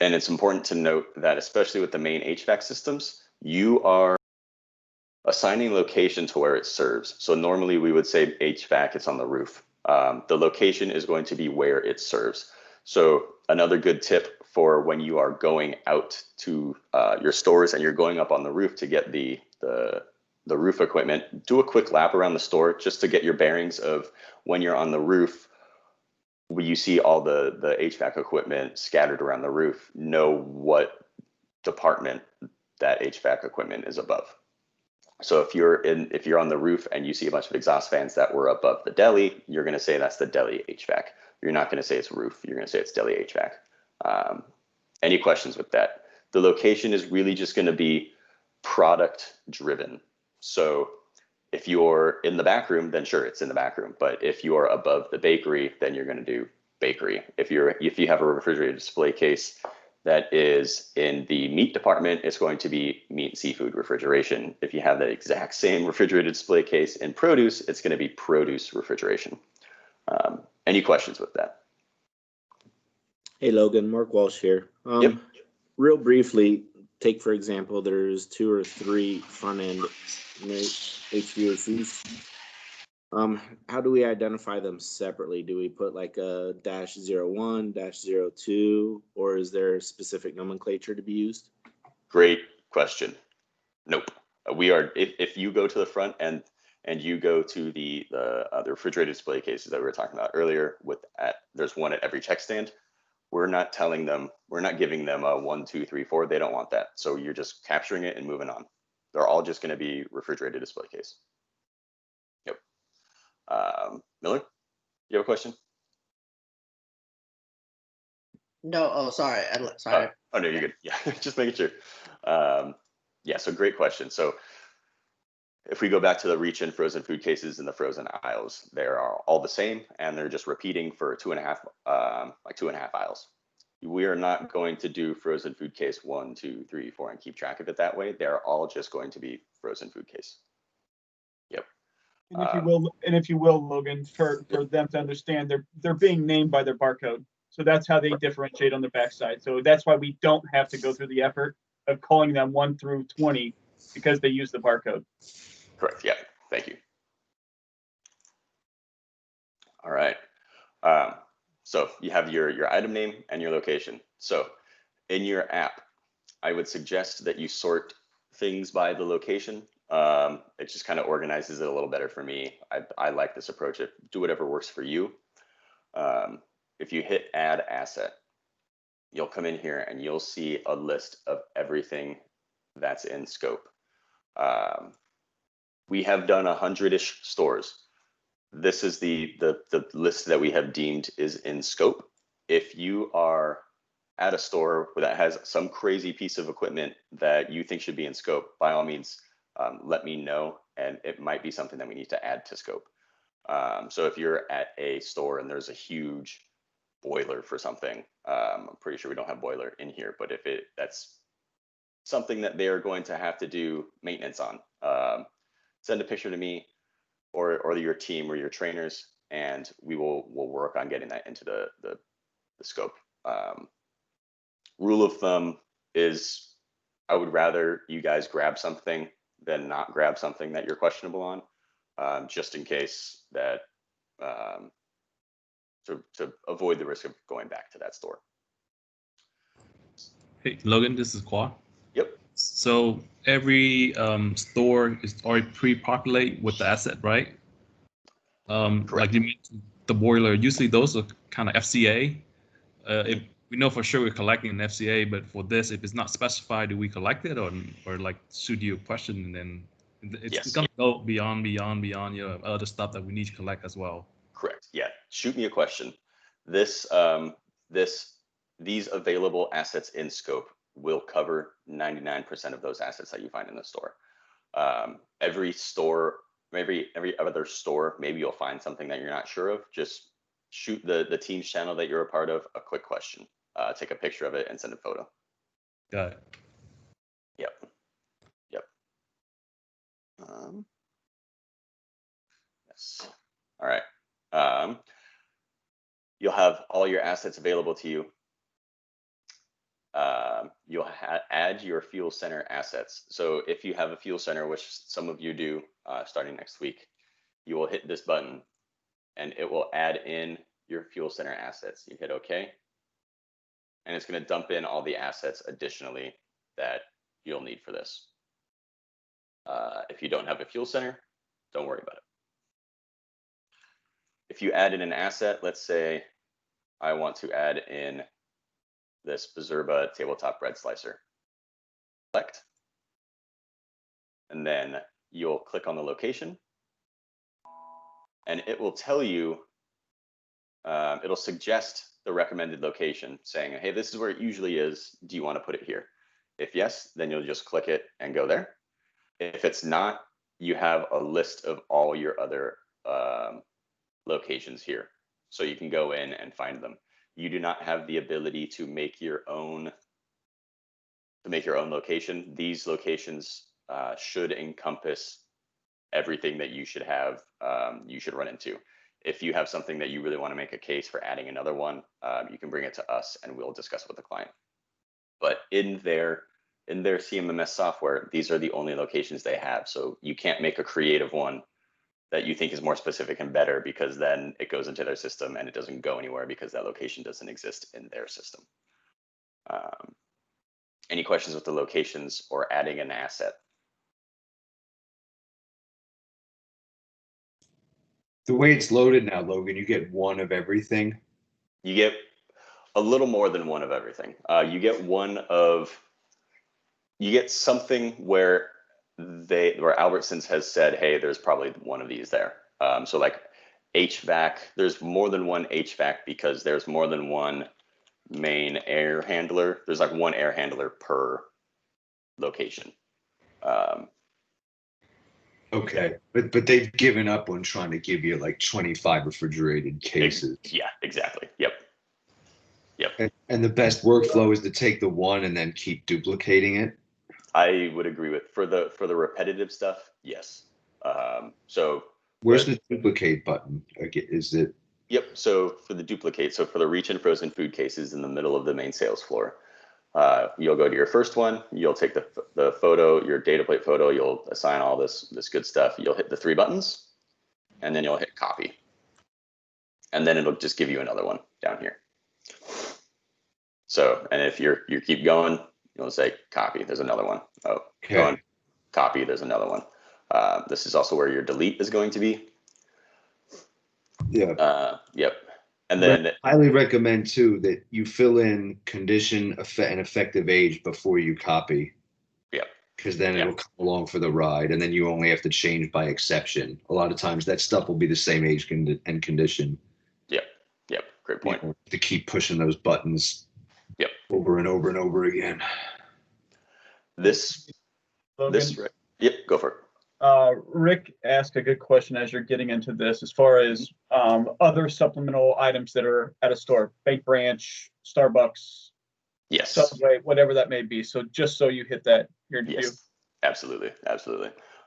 and it's important to note that especially with the main HVAC systems, you are assigning location to where it serves. So normally we would say HVAC, it's on the roof. The location is going to be where it serves. So another good tip for when you are going out to your stores and you're going up on the roof to get the roof equipment, do a quick lap around the store just to get your bearings of when you're on the roof, when you see all the HVAC equipment scattered around the roof, know what department that HVAC equipment is above. So if you're on the roof and you see a bunch of exhaust fans that were above the deli, you're going to say that's the deli HVAC. You're not going to say it's roof. You're going to say it's deli HVAC. Any questions with that? The location is really just going to be product driven. So if you're in the back room, then sure, it's in the back room. But if you are above the bakery, then you're going to do bakery. If you have a refrigerated display case that is in the meat department, it's going to be meat and seafood refrigeration. If you have the exact same refrigerated display case in produce, it's going to be produce refrigeration. Any questions with that? Hey, Logan, Mark Walsh here. Yep. Real briefly, take for example, there's 2 or 3 front end HVACs. How do we identify them separately? Do we put like a -01, -02, or is there specific nomenclature to be used? Great question. Nope. We are, if you go to the front and you go to the refrigerated display cases that we were talking about earlier, there's one at every check stand. We're not giving them a 1, 2, 3, 4. They don't want that. So you're just capturing it and moving on. They're all just going to be refrigerated display case. Yep. Miller, you have a question? No. Oh, sorry. Sorry. Oh, no, you're good. Yeah, just making sure. Yeah, so great question. So if we go back to the reach-in frozen food cases in the frozen aisles, they are all the same, and they're just repeating for 2.5 aisles. We are not going to do frozen food case 1, 2, 3, 4, and keep track of it that way. They're all just going to be frozen food case. Yep. And if you will, Logan, for them to understand, they're being named by their barcode. So that's how they differentiate on the backside. So that's why we don't have to go through the effort of calling them 1 through 20 because they use the barcode. Correct. Yeah. Thank you. All right. So you have your item name and your location. So in your app, I would suggest that you sort things by the location. It just kind of organizes it a little better for me. I like this approach. Do whatever works for you. If you hit add asset, you'll come in here and you'll see a list of everything that's in scope. We have done 100-ish stores. This is the list that we have deemed is in scope. If you are at a store that has some crazy piece of equipment that you think should be in scope, by all means, let me know, and it might be something that we need to add to scope. So if you're at a store and there's a huge boiler for something, I'm pretty sure we don't have boiler in here, but if that's something that they are going to have to do maintenance on, send a picture to me or your team or your trainers, and we'll work on getting that into the scope. Rule of thumb is I would rather you guys grab something than not grab something that you're questionable on, just in case that to avoid the risk of going back to that store. Hey, Logan, this is Qua. Yep. So every store is already pre-populated with the asset, right? Like you mentioned, the boiler, usually those are kind of FCA. If we know for sure we're collecting an FCA, but for this, if it's not specified, do we collect it or like shoot you a question and then it's gonna go beyond your other stuff that we need to collect as well? Correct. Yeah. Shoot me a question. These available assets in scope will cover 99% of those assets that you find in the store. Every store, maybe every other store, maybe you'll find something that you're not sure of. Just shoot the team's channel that you're a part of a quick question. Take a picture of it and send a photo. Got it. Yep. Yes. All right. You'll have all your assets available to you. You'll add your fuel center assets. So if you have a fuel center, which some of you do, starting next week, you will hit this button and it will add in your fuel center assets. You hit OK. And it's going to dump in all the assets additionally that you'll need for this. If you don't have a fuel center, don't worry about it. If you add in an asset, let's say I want to add in this Bazurba tabletop bread slicer. Select. And then you'll click on the location. And it will tell you, it'll suggest the recommended location saying, hey, this is where it usually is. Do you want to put it here? If yes, then you'll just click it and go there. If it's not, you have a list of all your other locations here. So you can go in and find them. You do not have the ability to make your own location. These locations should encompass everything that you should have, you should run into. If you have something that you really want to make a case for adding another one, you can bring it to us and we'll discuss it with the client. But in their CMMS software, these are the only locations they have. So you can't make a creative one that you think is more specific and better, because then it goes into their system and it doesn't go anywhere because that location doesn't exist in their system. Any questions with the locations or adding an asset? The way it's loaded now, Logan, you get one of everything. You get a little more than one of everything. You get something where Albertsons has said, hey, there's probably one of these there. So like HVAC, there's more than one HVAC because there's more than one main air handler. There's like one air handler per location. Okay, but they've given up on trying to give you like 25 refrigerated cases. Yeah, exactly. Yep. And the best workflow is to take the one and then keep duplicating it. I would agree with for the repetitive stuff. Yes. So where's the duplicate button? Is it? Yep. So for the duplicate, so for the reach and frozen food cases in the middle of the main sales floor, you'll go to your first one. You'll take the photo, your data plate photo. You'll assign all this good stuff. You'll hit the 3 buttons, and then you'll hit copy, and then it'll just give you another one down here. So, and if you keep going, you'll say copy. There's another one. Oh, okay. Going, copy. There's another one. This is also where your delete is going to be. Yeah. Yep. And then I highly recommend too that you fill in condition, and effective age before you copy. Yeah. Because then it'll come along for the ride, and then you only have to change by exception. A lot of times that stuff will be the same age and condition. Yep. Great point. To keep pushing those buttons. Yep. Over and over and over again. Yep. Go for it. Rick asked a good question as you're getting into this, as far as other supplemental items that are at a store, Bank Branch, Starbucks, yes, Subway, whatever that may be. So just so you hit that here in view. Absolutely.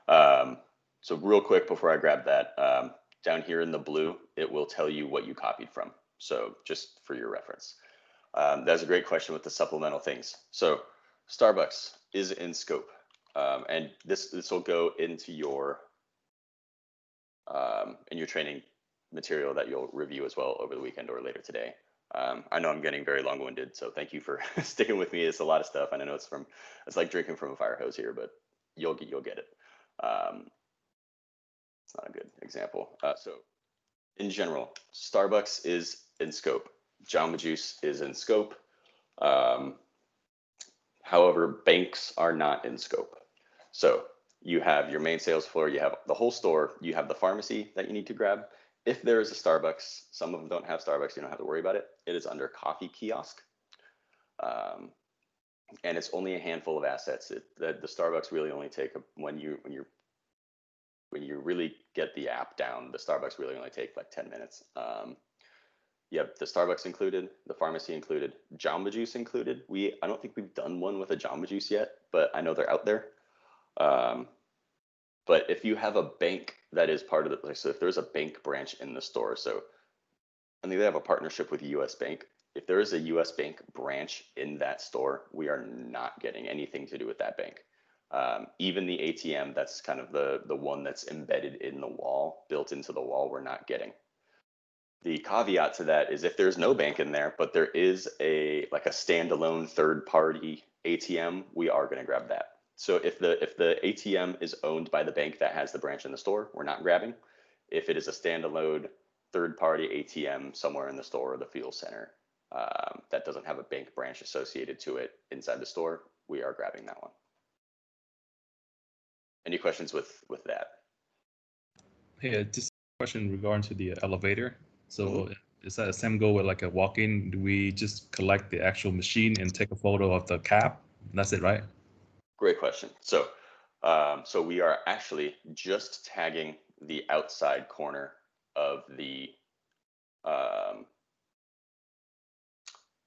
So real quick before I grab that, down here in the blue, it will tell you what you copied from. So just for your reference. That's a great question with the supplemental things. So Starbucks is in scope. And this will go into your in your training material that you'll review as well over the weekend or later today. I know I'm getting very long-winded, so thank you for sticking with me. It's a lot of stuff, and I know it's like drinking from a fire hose here, but you'll get it. It's not a good example. So in general, Starbucks is in scope. Jamba Juice is in scope. However, banks are not in scope. So you have your main sales floor, you have the whole store, you have the pharmacy that you need to grab. If there is a Starbucks, some of them don't have Starbucks, you don't have to worry about it. It is under coffee kiosk. And it's only a handful of assets. The Starbucks really only take, when you really get the app down, the Starbucks really only take like 10 minutes. You have the Starbucks included, the pharmacy included, Jamba Juice included. I don't think we've done one with a Jamba Juice yet, but I know they're out there. But if you have a bank that is part of the, so if there's a bank branch in the store, so I think they have a partnership with US Bank. If there is a US Bank branch in that store, we are not getting anything to do with that bank. Even the ATM, that's kind of the one that's embedded in the wall, built into the wall, we're not getting. The caveat to that is if there's no bank in there, but there is a standalone third-party ATM, we are going to grab that. So if the ATM is owned by the bank that has the branch in the store, we're not grabbing. If it is a standalone third-party ATM somewhere in the store or the fuel center that doesn't have a bank branch associated to it inside the store, we are grabbing that one. Any questions with that? Hey, just a question regarding to the elevator. So is that the same goal with like a walk-in? Do we just collect the actual machine and take a photo of the cap? That's it, right? Great question. So, so we are actually just tagging the outside corner of the,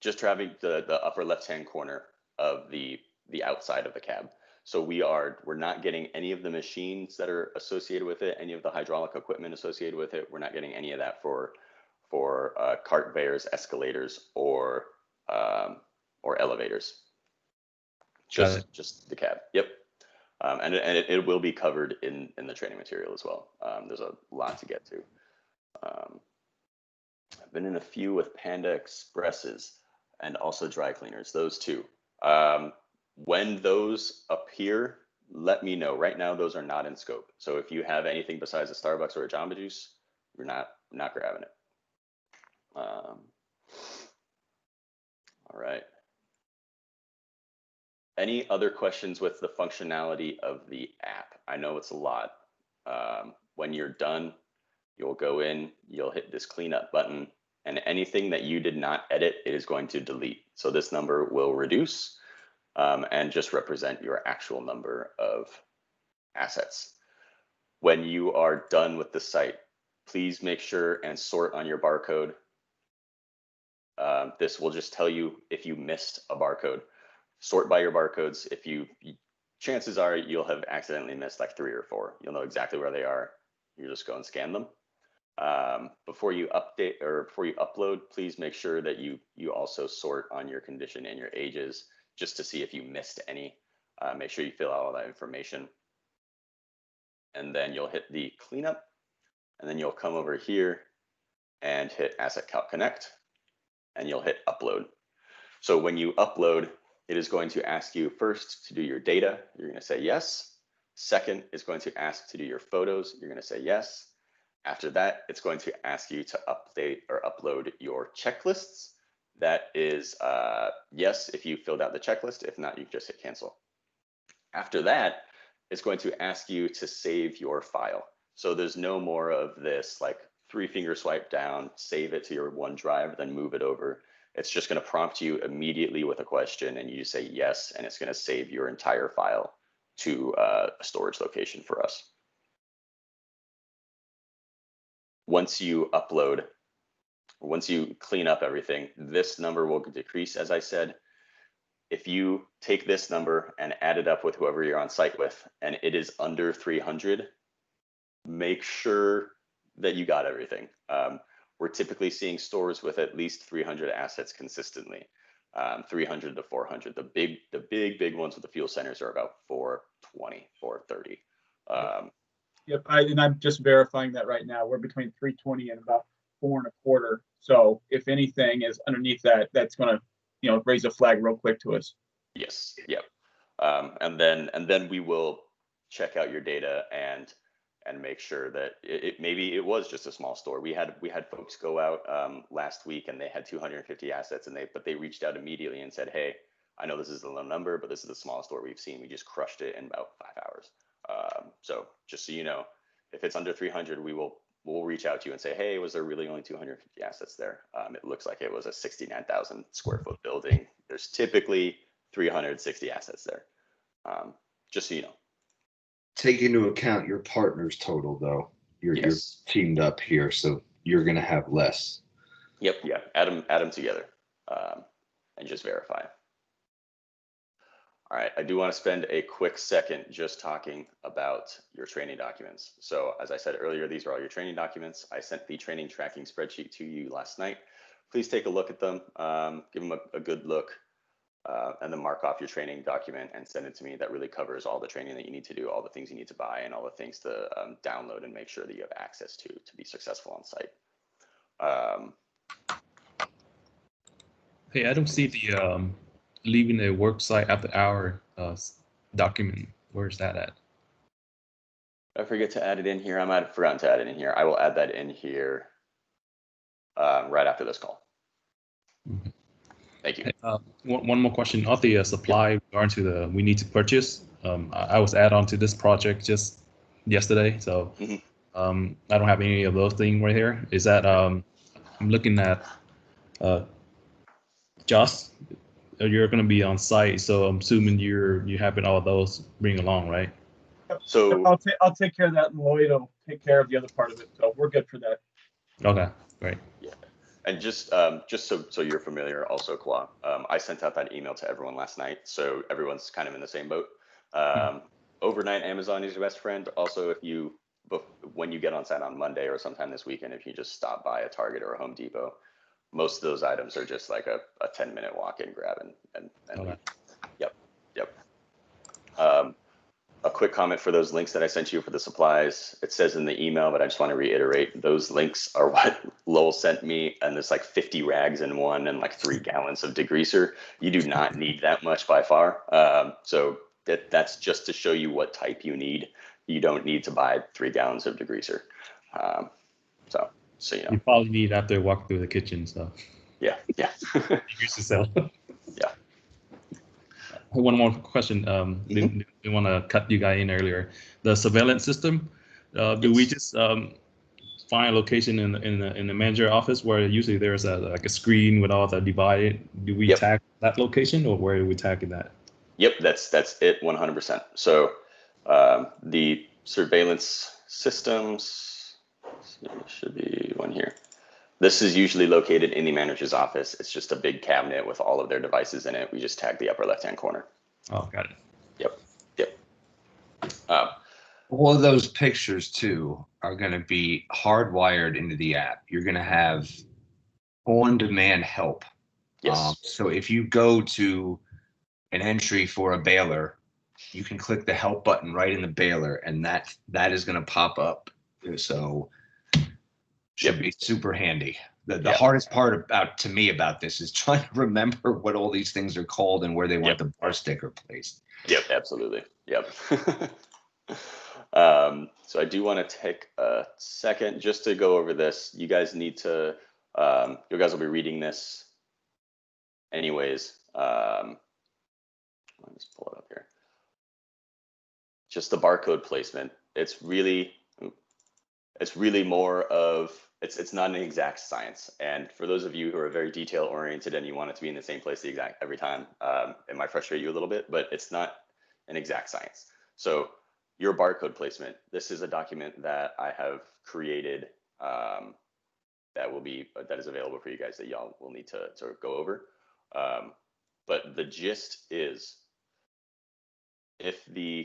just tagging the upper left-hand corner of the outside of the cab. So we're not getting any of the machines that are associated with it, any of the hydraulic equipment associated with it. We're not getting any of that for cart bears, escalators, or elevators. Just the cab. Yep. And it will be covered in the training material as well. There's a lot to get to. I've been in a few with Panda Expresses and also dry cleaners, those two. When those appear, let me know. Right now, those are not in scope. So if you have anything besides a Starbucks or a Jamba Juice, you're not grabbing it. All right. Any other questions with the functionality of the app? I know it's a lot. When you're done, you'll go in, you'll hit this cleanup button, and anything that you did not edit, it is going to delete. So this number will reduce and just represent your actual number of assets. When you are done with the site, please make sure and sort on your barcode. This will just tell you if you missed a barcode. Sort by your barcodes. Chances are you'll have accidentally missed like 3 or 4. You'll know exactly where they are. You just go and scan them. Before you update or before you upload, please make sure that you also sort on your condition and your ages just to see if you missed any. Make sure you fill out all that information. And then you'll hit the cleanup, and then you'll come over here and hit Asset Calc Connect, and you'll hit upload. So when you upload, it is going to ask you first to do your data. You're going to say yes. Second, it's going to ask to do your photos. You're going to say yes. After that, it's going to ask you to update or upload your checklists. That is yes if you filled out the checklist. If not, you just hit cancel. After that, it's going to ask you to save your file. So there's no more of this like 3-finger swipe down, save it to your OneDrive, then move it over. It's just going to prompt you immediately with a question, and you just say yes, and it's going to save your entire file to a storage location for us. Once you upload, once you clean up everything, this number will decrease, as I said. If you take this number and add it up with whoever you're on site with, and it is under 300, make sure that you got everything. We're typically seeing stores with at least 300 assets consistently, 300 to 400. The big ones with the fuel centers are about 420, 430. Yep, I'm just verifying that right now. We're between 320 and about 4.25. So if anything is underneath that, that's going to, raise a flag real quick to us. Yes. Yep. And then we will check out your data and make sure that maybe it was just a small store. We had folks go out last week and they had 250 assets, but they reached out immediately and said, hey, I know this is a low number, but this is the smallest store we've seen. We just crushed it in about 5 hours. So just so you know, if it's under 300, we'll reach out to you and say, hey, was there really only 250 assets there? It looks like it was a 69,000 square foot building. There's typically 360 assets there. Just so you know. Take into account your partner's total, though. You're teamed up here, so you're going to have less. Yep. Yeah. Add them together and just verify. All right. I do want to spend a quick second just talking about your training documents. So as I said earlier, these are all your training documents. I sent the training tracking spreadsheet to you last night. Please take a look at them, give them a good look, and then mark off your training document and send it to me. That really covers all the training that you need to do, all the things you need to buy, and all the things to download and make sure that you have access to be successful on site. Hey, I don't see the leaving the work site after hour document. Where's that at? I forget to add it in here. I might have forgotten to add it in here. I will add that in here right after this call. Mm-hmm. Thank you. Hey, one more question. On the supply regarding to the we need to purchase, I was added on to this project just yesterday, so I don't have any of those things right here. Is that I'm looking at Josh, you're going to be on site, so I'm assuming you having all of those bring along, right? So I'll take care of that, and Lloyd will take care of the other part of it. So we're good for that. Okay, great. Yeah, and just so you're familiar, also, Kwa, I sent out that email to everyone last night, so everyone's kind of in the same boat. Overnight, Amazon is your best friend. Also, when you get on site on Monday or sometime this weekend, if you just stop by a Target or a Home Depot, most of those items are just like a 10-minute walk-in grab and okay. Yep. a quick comment for those links that I sent you for the supplies. It says in the email, but I just want to reiterate, those links are what Lowell sent me, and there's like 50 rags in one and like 3 gallons of degreaser. You do not need that much by far. So that's just to show you what type you need. You don't need to buy 3 gallons of degreaser. So you know. You probably need after walk through the kitchen, so. Yeah. Degrease yourself. Yeah. One more question. Didn't want to cut you guy in earlier. The surveillance system. Do we just find a location in the manager office where usually there's like a screen with all the divided? Do we tag that location, or where do we tag that? Yep, that's it, 100%. So the surveillance systems, should be one here. This is usually located in the manager's office. It's just a big cabinet with all of their devices in it. We just tag the upper left-hand corner. Oh, got it. Yep. All of those pictures too are going to be hardwired into the app. You're going to have on-demand help. Yes. So if you go to an entry for a baler, you can click the help button right in the baler, and that is going to pop up. So should be super handy. The hardest part about this is trying to remember what all these things are called and where they want the bar sticker placed. Yep, absolutely. Yep. So I do want to take a second just to go over this. You guys need to, you guys will be reading this anyways. Let me just pull it up here. Just the barcode placement. It's really more of, it's not an exact science. And for those of you who are very detail oriented and you want it to be in the same place the exact every time, it might frustrate you a little bit, but it's not an exact science. So your barcode placement, this is a document that I have created that is available for you guys that y'all will need to go over. But the gist is,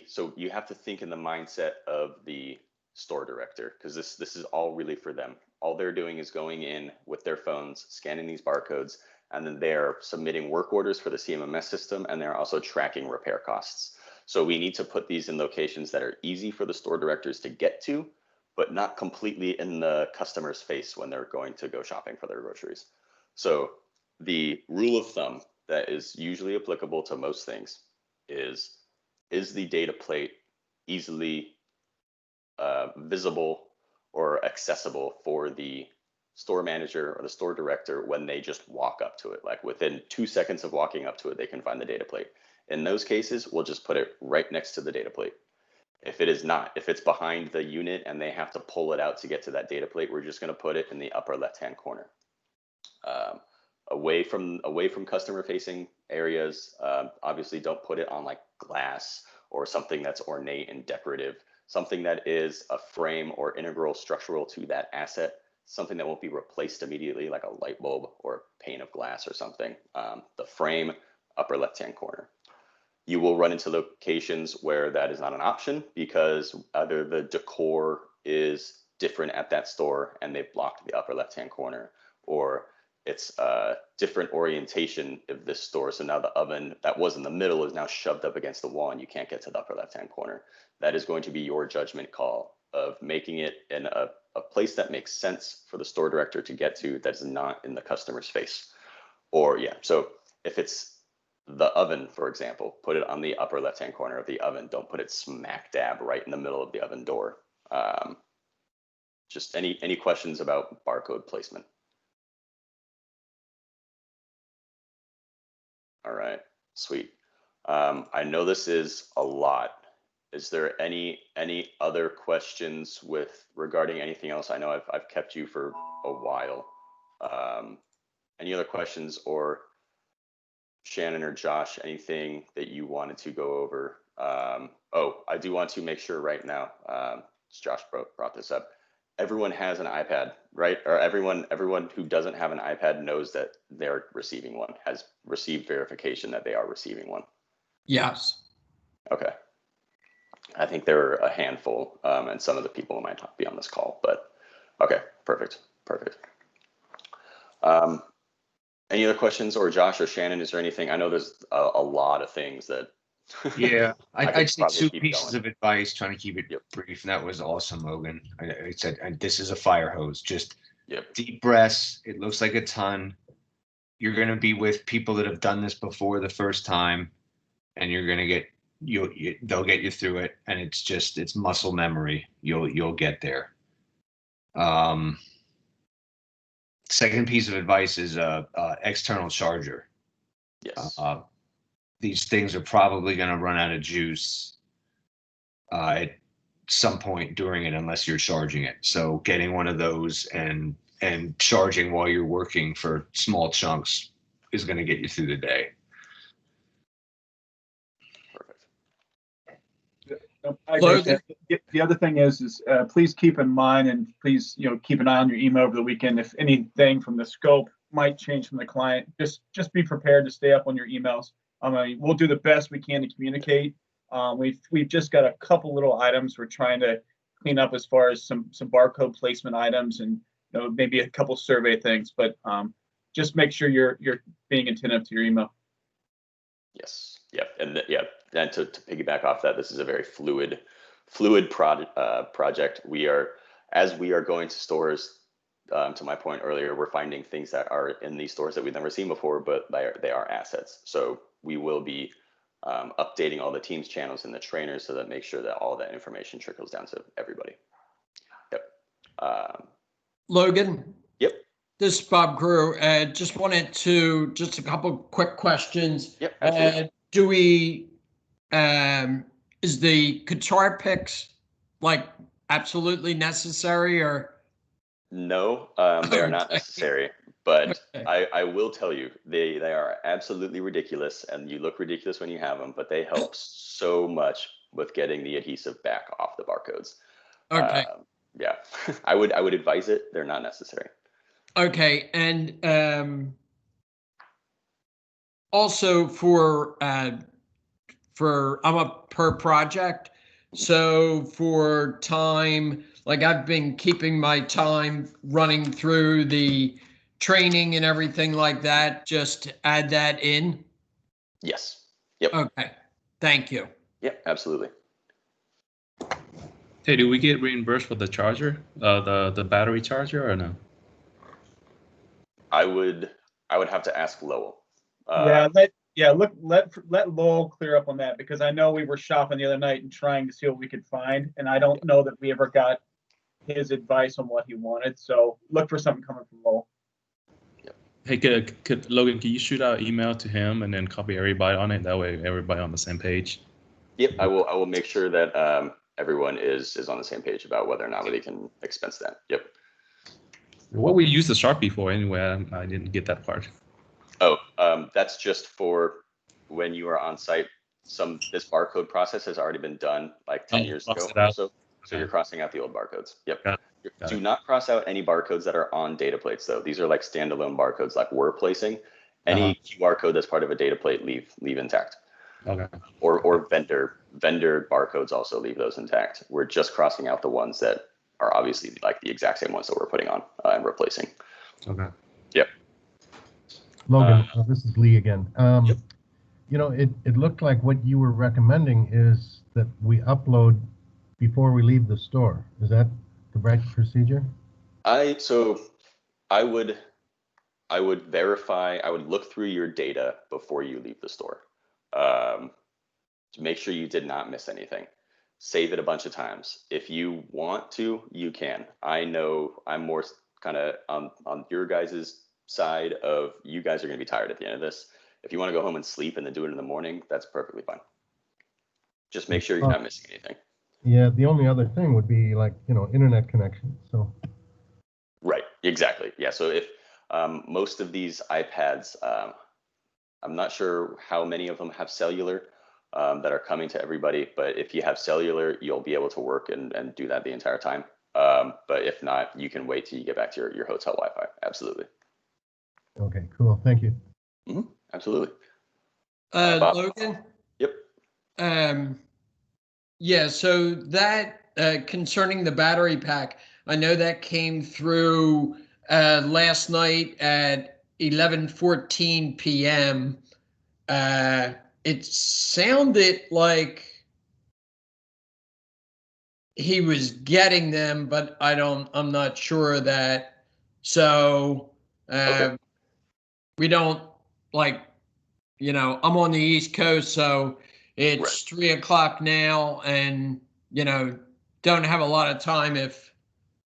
so you have to think in the mindset of the store director, because this is all really for them. All they're doing is going in with their phones, scanning these barcodes, and then they're submitting work orders for the CMMS system, and they're also tracking repair costs. So we need to put these in locations that are easy for the store directors to get to, but not completely in the customer's face when they're going to go shopping for their groceries. So the rule of thumb that is usually applicable to most things is the data plate easily visible or accessible for the store manager or the store director when they just walk up to it? Like within 2 seconds of walking up to it, they can find the data plate. In those cases, we'll just put it right next to the data plate. If it is not, if it's behind the unit and they have to pull it out to get to that data plate, we're just going to put it in the upper left-hand corner. Away from customer facing areas. Obviously don't put it on like glass or something that's ornate and decorative, something that is a frame or integral structural to that asset, something that won't be replaced immediately, like a light bulb or a pane of glass or something. The frame, upper left-hand corner. You will run into locations where that is not an option because either the decor is different at that store and they've blocked the upper left-hand corner, or it's a different orientation of this store. So now the oven that was in the middle is now shoved up against the wall and you can't get to the upper left-hand corner. That is going to be your judgment call of making it in a place that makes sense for the store director to get to, that's not in the customer's face. Or so if it's the oven, for example, put it on the upper left-hand corner of the oven. Don't put it smack dab right in the middle of the oven door. Just any questions about barcode placement? All right, sweet. I know this is a lot. Is there any other questions regarding anything else? I know I've kept you for a while. Any other questions, or Shannon or Josh, anything that you wanted to go over? I do want to make sure right now, Josh brought this up. Everyone has an iPad, right? Or everyone who doesn't have an iPad knows that they're receiving one, has received verification that they are receiving one. Yes. Okay. I think there are a handful, and some of the people might not be on this call, but okay, perfect. Any other questions, or Josh or Shannon, is there anything? I know there's a lot of things that Yeah, I could I'd say probably two keep pieces going. of advice, trying to keep it brief, and that was awesome, Logan. I said, and this is a fire hose. Just deep breaths. It looks like a ton. You're going to be with people that have done this before the first time, and you're going to get they'll get you through it, and it's muscle memory. You'll get there. Second piece of advice is external charger. Yes. These things are probably going to run out of juice at some point during it, unless you're charging it. So getting one of those and charging while you're working for small chunks is going to get you through the day. I agree. The other thing is please keep in mind, and please keep an eye on your email over the weekend. If anything from the scope might change from the client, just be prepared to stay up on your emails. We'll do the best we can to communicate. We've just got a couple little items we're trying to clean up as far as some barcode placement items and maybe a couple survey things, but just make sure you're being attentive to your email. Yes. Yeah. And to piggyback off that, this is a very fluid project. As we are going to stores, to my point earlier, we're finding things that are in these stores that we've never seen before, but they are assets. So we will be updating all the teams channels and the trainers so that make sure that all that information trickles down to everybody. Yep. Logan. Yep. This is Bob Grew. Just wanted to just a couple quick questions. Yep. Absolutely. Do we is the guitar picks like absolutely necessary or? No, they are not necessary, but I will tell you, they are absolutely ridiculous, and you look ridiculous when you have them, but they help so much with getting the adhesive back off the barcodes. Okay. Yeah, I would advise it. They're not necessary. Okay, and also for I'm a per project, so for time, like I've been keeping my time running through the training and everything like that, just add that in? Yes. Yep. Okay, thank you. Yep, absolutely. Hey, do we get reimbursed for the charger, the battery charger, or no? I would have to ask Lowell. Let Lowell clear up on that, because I know we were shopping the other night and trying to see what we could find, and I don't know that we ever got his advice on what he wanted. So look for something coming from Lowell. Hey, could Logan, can you shoot out email to him and then copy everybody on it? That way, everybody on the same page. Yep, I will make sure that everyone is on the same page about whether or not we can expense that. Yep. What we use the Sharpie for anyway? I didn't get that part. Oh, that's just for when you are on site. This barcode process has already been done like 10 years ago or so. So you're crossing out the old barcodes. Yep. Do not cross out any barcodes that are on data plates, though. These are like standalone barcodes like we're placing. Any QR code that's part of a data plate, leave intact. Okay. Or vendor barcodes, also leave those intact. We're just crossing out the ones that are obviously like the exact same ones that we're putting on and replacing. Okay. Yep. Logan, this is Lee again. Yep. It looked like what you were recommending is that we upload before we leave the store. Is that the right procedure? I would verify. I would look through your data before you leave the store to make sure you did not miss anything. Save it a bunch of times. If you want to, you can. I know I'm more kind of on your guys' side of, you guys are going to be tired at the end of this. If you want to go home and sleep and then do it in the morning, that's perfectly fine. Just make sure you're not missing anything. Yeah, the only other thing would be like, internet connection. So. Right, exactly. Yeah, so if most of these iPads, I'm not sure how many of them have cellular that are coming to everybody, but if you have cellular, you'll be able to work and do that the entire time. But if not, you can wait till you get back to your hotel Wi-Fi. Absolutely. Okay, cool. Thank you. Mm-hmm. Absolutely. Logan? Yep. Yeah, so that concerning the battery pack, I know that came through last night at 11:14 p.m. it sounded like he was getting them, but I'm not sure of that. So we don't like, you know, I'm on the East Coast, so it's 3 o'clock now, and, you know, don't have a lot of time if,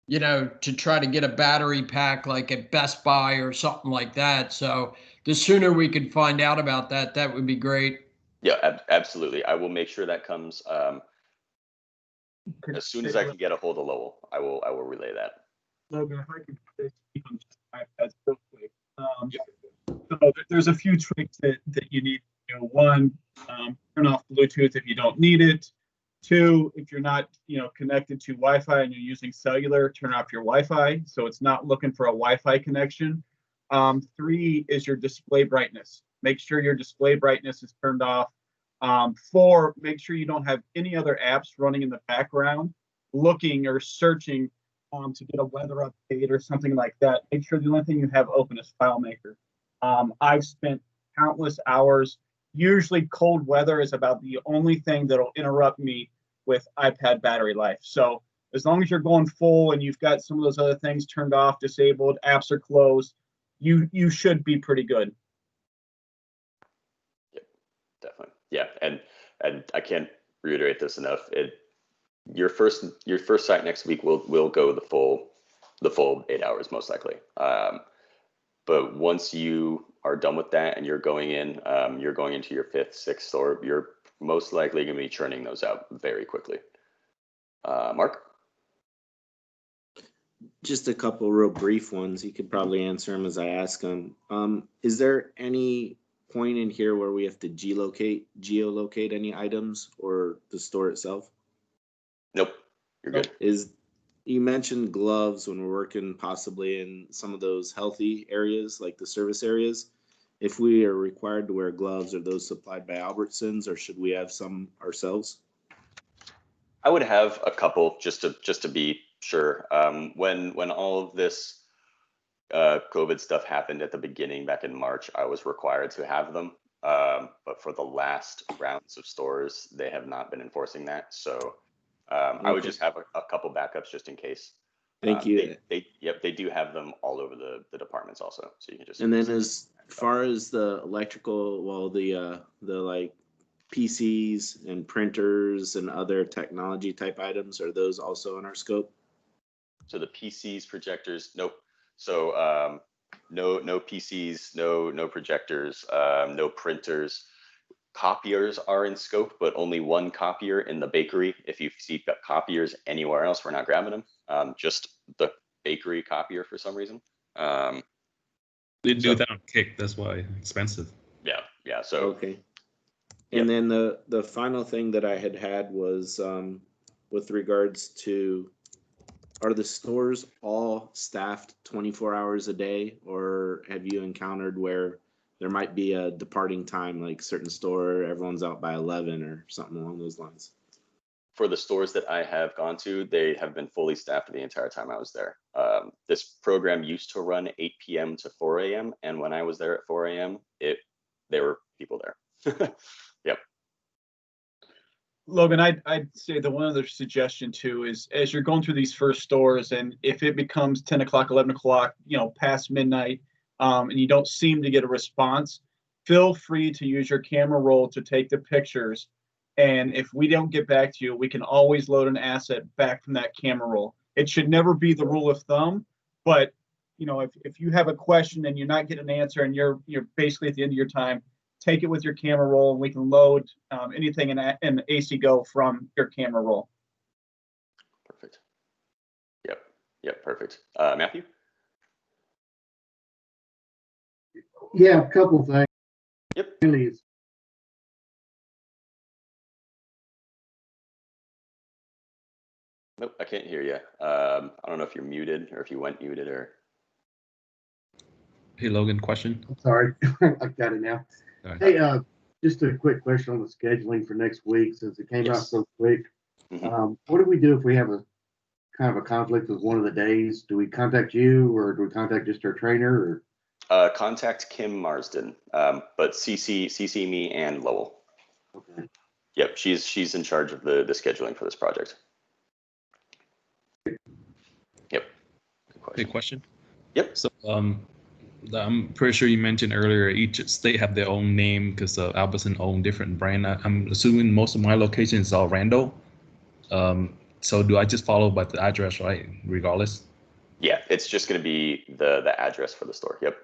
you know, to try to get a battery pack like at Best Buy or something like that. So the sooner we could find out about that, that would be great. Yeah, absolutely. I will make sure that comes as soon as I can get a hold of Lowell. I will relay that. Logan, if I could speak on iPads real quick. So there's a few tricks that you need to do. One, turn off Bluetooth if you don't need it. Two, if you're not, you know, connected to Wi-Fi and you're using cellular, turn off your Wi-Fi so it's not looking for a Wi-Fi connection. Three is your display brightness. Make sure your display brightness is turned off. Four, make sure you don't have any other apps running in the background, looking or searching to get a weather update or something like that. Make sure the only thing you have open is FileMaker. I've spent countless hours. Usually cold weather is about the only thing that'll interrupt me with iPad battery life. So as long as you're going full and you've got some of those other things turned off, disabled, apps are closed, you should be pretty good. Yep, definitely. Yeah, and I can't reiterate this enough. Your first site next week will go the full 8 hours most likely. But once you are done with that and you're going into your 5th, 6th store, you're most likely going to be churning those out very quickly. Mark? Just a couple real brief ones. You could probably answer them as I ask them. Is there any point in here where we have to geolocate any items or the store itself? Nope, you're good. You mentioned gloves when we're working possibly in some of those healthy areas, like the service areas. If we are required to wear gloves, are those supplied by Albertsons, or should we have some ourselves? I would have a couple just to be sure. When all of this COVID stuff happened at the beginning back in March, I was required to have them. But for the last rounds of stores, they have not been enforcing that. So I would just have a couple backups just in case. Thank you. They do have them all over the departments also. So you can just. And then as far as the electrical, well, the like PCs and printers and other technology type items, are those also in our scope? So the PCs, projectors, nope. So no PCs, no projectors, no printers. Copiers are in scope, but only one copier in the bakery. If you see copiers anywhere else, we're not grabbing them. Just the bakery copier for some reason. They do that on Kick. That's why it's expensive. Yeah. So okay. And then the final thing that I had was with regards to, are the stores all staffed 24 hours a day, or have you encountered where there might be a departing time, like certain store, everyone's out by 11 or something along those lines? For the stores that I have gone to, they have been fully staffed the entire time I was there. This program used to run 8 p.m. to 4 a.m. And when I was there at 4 a.m., there were people there. Yep. Logan, I'd say the one other suggestion too is, as you're going through these first stores, and if it becomes 10 o'clock, 11 o'clock, past midnight, and you don't seem to get a response, feel free to use your camera roll to take the pictures. And if we don't get back to you, we can always load an asset back from that camera roll. It should never be the rule of thumb, but if you have a question and you're not getting an answer and you're basically at the end of your time, take it with your camera roll and we can load anything in AC Go from your camera roll. Perfect. Yep, perfect. Matthew? Yeah, a couple things. Yep. Nope, I can't hear you. I don't know if you're muted or if you went muted or. Hey, Logan, question. I'm sorry, I got it now. Right. Hey, just a quick question on the scheduling for next week, since it came out so quick. Mm-hmm. What do we do if we have a kind of a conflict with one of the days? Do we contact you, or do we contact just our trainer? Or? Contact Kim Marsden, but CC me and Lowell. Okay. Yep, she's in charge of the scheduling for this project. Yep. Good question. Good question. Yep. So I'm pretty sure you mentioned earlier each state have their own name because Albertson own different brand. I'm assuming most of my locations are Randall. So do I just follow by the address, right? Regardless. Yeah, it's just going to be the address for the store. Yep.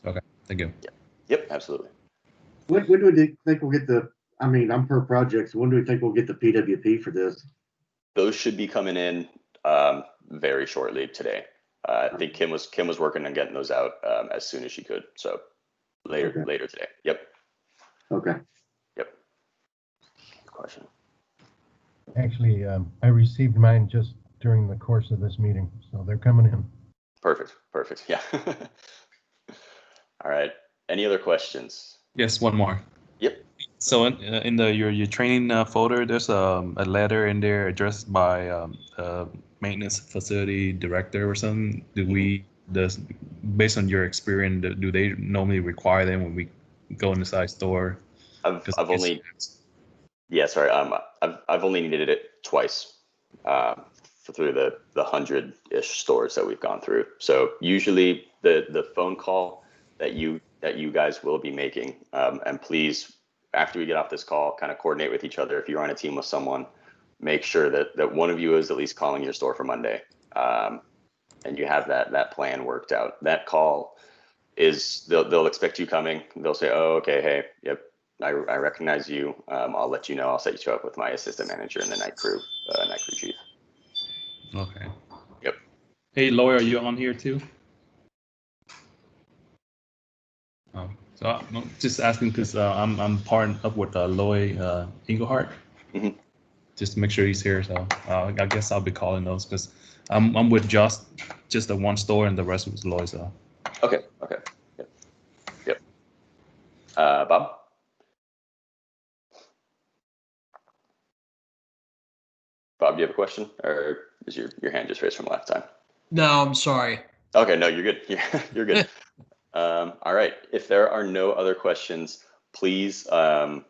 Okay. Thank you. Yep. Absolutely. When do we think we'll get the? I mean, I'm per project. So when do we think we'll get the PWP for this? Those should be coming in very shortly today. I think Kim was working on getting those out as soon as she could. So later today. Yep. Okay. Yep. Good question. Actually, I received mine just during the course of this meeting, so they're coming in. Perfect. Yeah. All right. Any other questions? Yes, one more. Yep. So in your training folder, there's a letter in there addressed by maintenance facility director or something. Based on your experience, do they normally require them when we go inside store? I've only needed it twice through the 100-ish stores that we've gone through. So usually the phone call that you guys will be making, and please, after we get off this call, kind of coordinate with each other. If you're on a team with someone, make sure that one of you is at least calling your store for Monday, and you have that plan worked out. That call is they'll expect you coming. They'll say, oh, okay, hey, yep, I recognize you. I'll let you know. I'll set you up with my assistant manager and the night crew chief. Okay. Yep. Hey, Lawyer, are you on here too? So I'm just asking because I'm partnered up with Lloyd Englehart, just to make sure he's here. So I guess I'll be calling those because I'm with just the one store and the rest was Lloyd. So. Okay. Yep. Bob. Bob, do you have a question, or is your hand just raised from last time? No, I'm sorry. Okay, no, you're good. You're good. All right. If there are no other questions, please go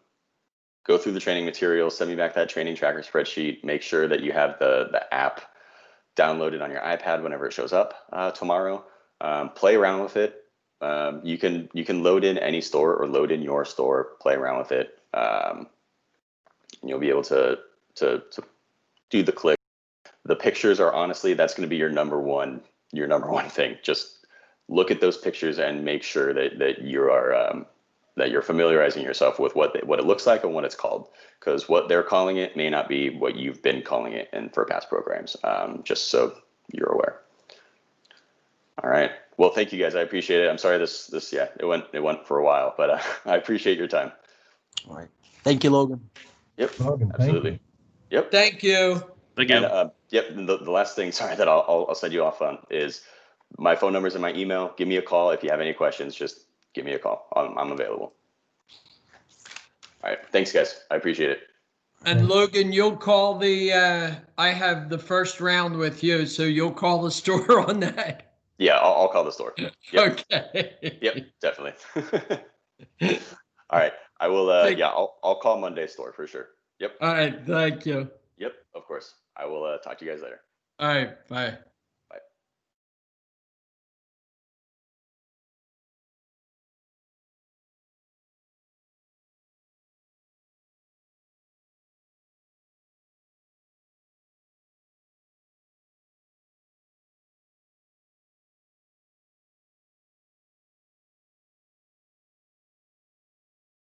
through the training materials. Send me back that training tracker spreadsheet. Make sure that you have the app downloaded on your iPad whenever it shows up tomorrow. Play around with it. You can load in any store or load in your store. Play around with it. And you'll be able to do the click. The pictures are honestly, that's going to be your number one thing. Just look at those pictures and make sure that you are that you're familiarizing yourself with what it looks like and what it's called, because what they're calling it may not be what you've been calling it for past programs. Just so you're aware. All right. Well, thank you guys. I appreciate it. I'm sorry it went for a while, but I appreciate your time. All right. Thank you, Logan. Yep. Logan, absolutely. thank Yep. Thank you. Thank you. And, yep. The last thing, sorry, that I'll send you off on is my phone number is in my email. Give me a call if you have any questions. Just give me a call. I'm available. All right. Thanks, guys. I appreciate it. And Logan, you'll call I have the first round with you, so you'll call the store on that. Yeah, I'll call the store. Yep. Okay. Yep, definitely. All right. I will, I'll call Monday store for sure. Yep. All right. Thank you. Yep, of course. I will talk to you guys later. All right. Bye.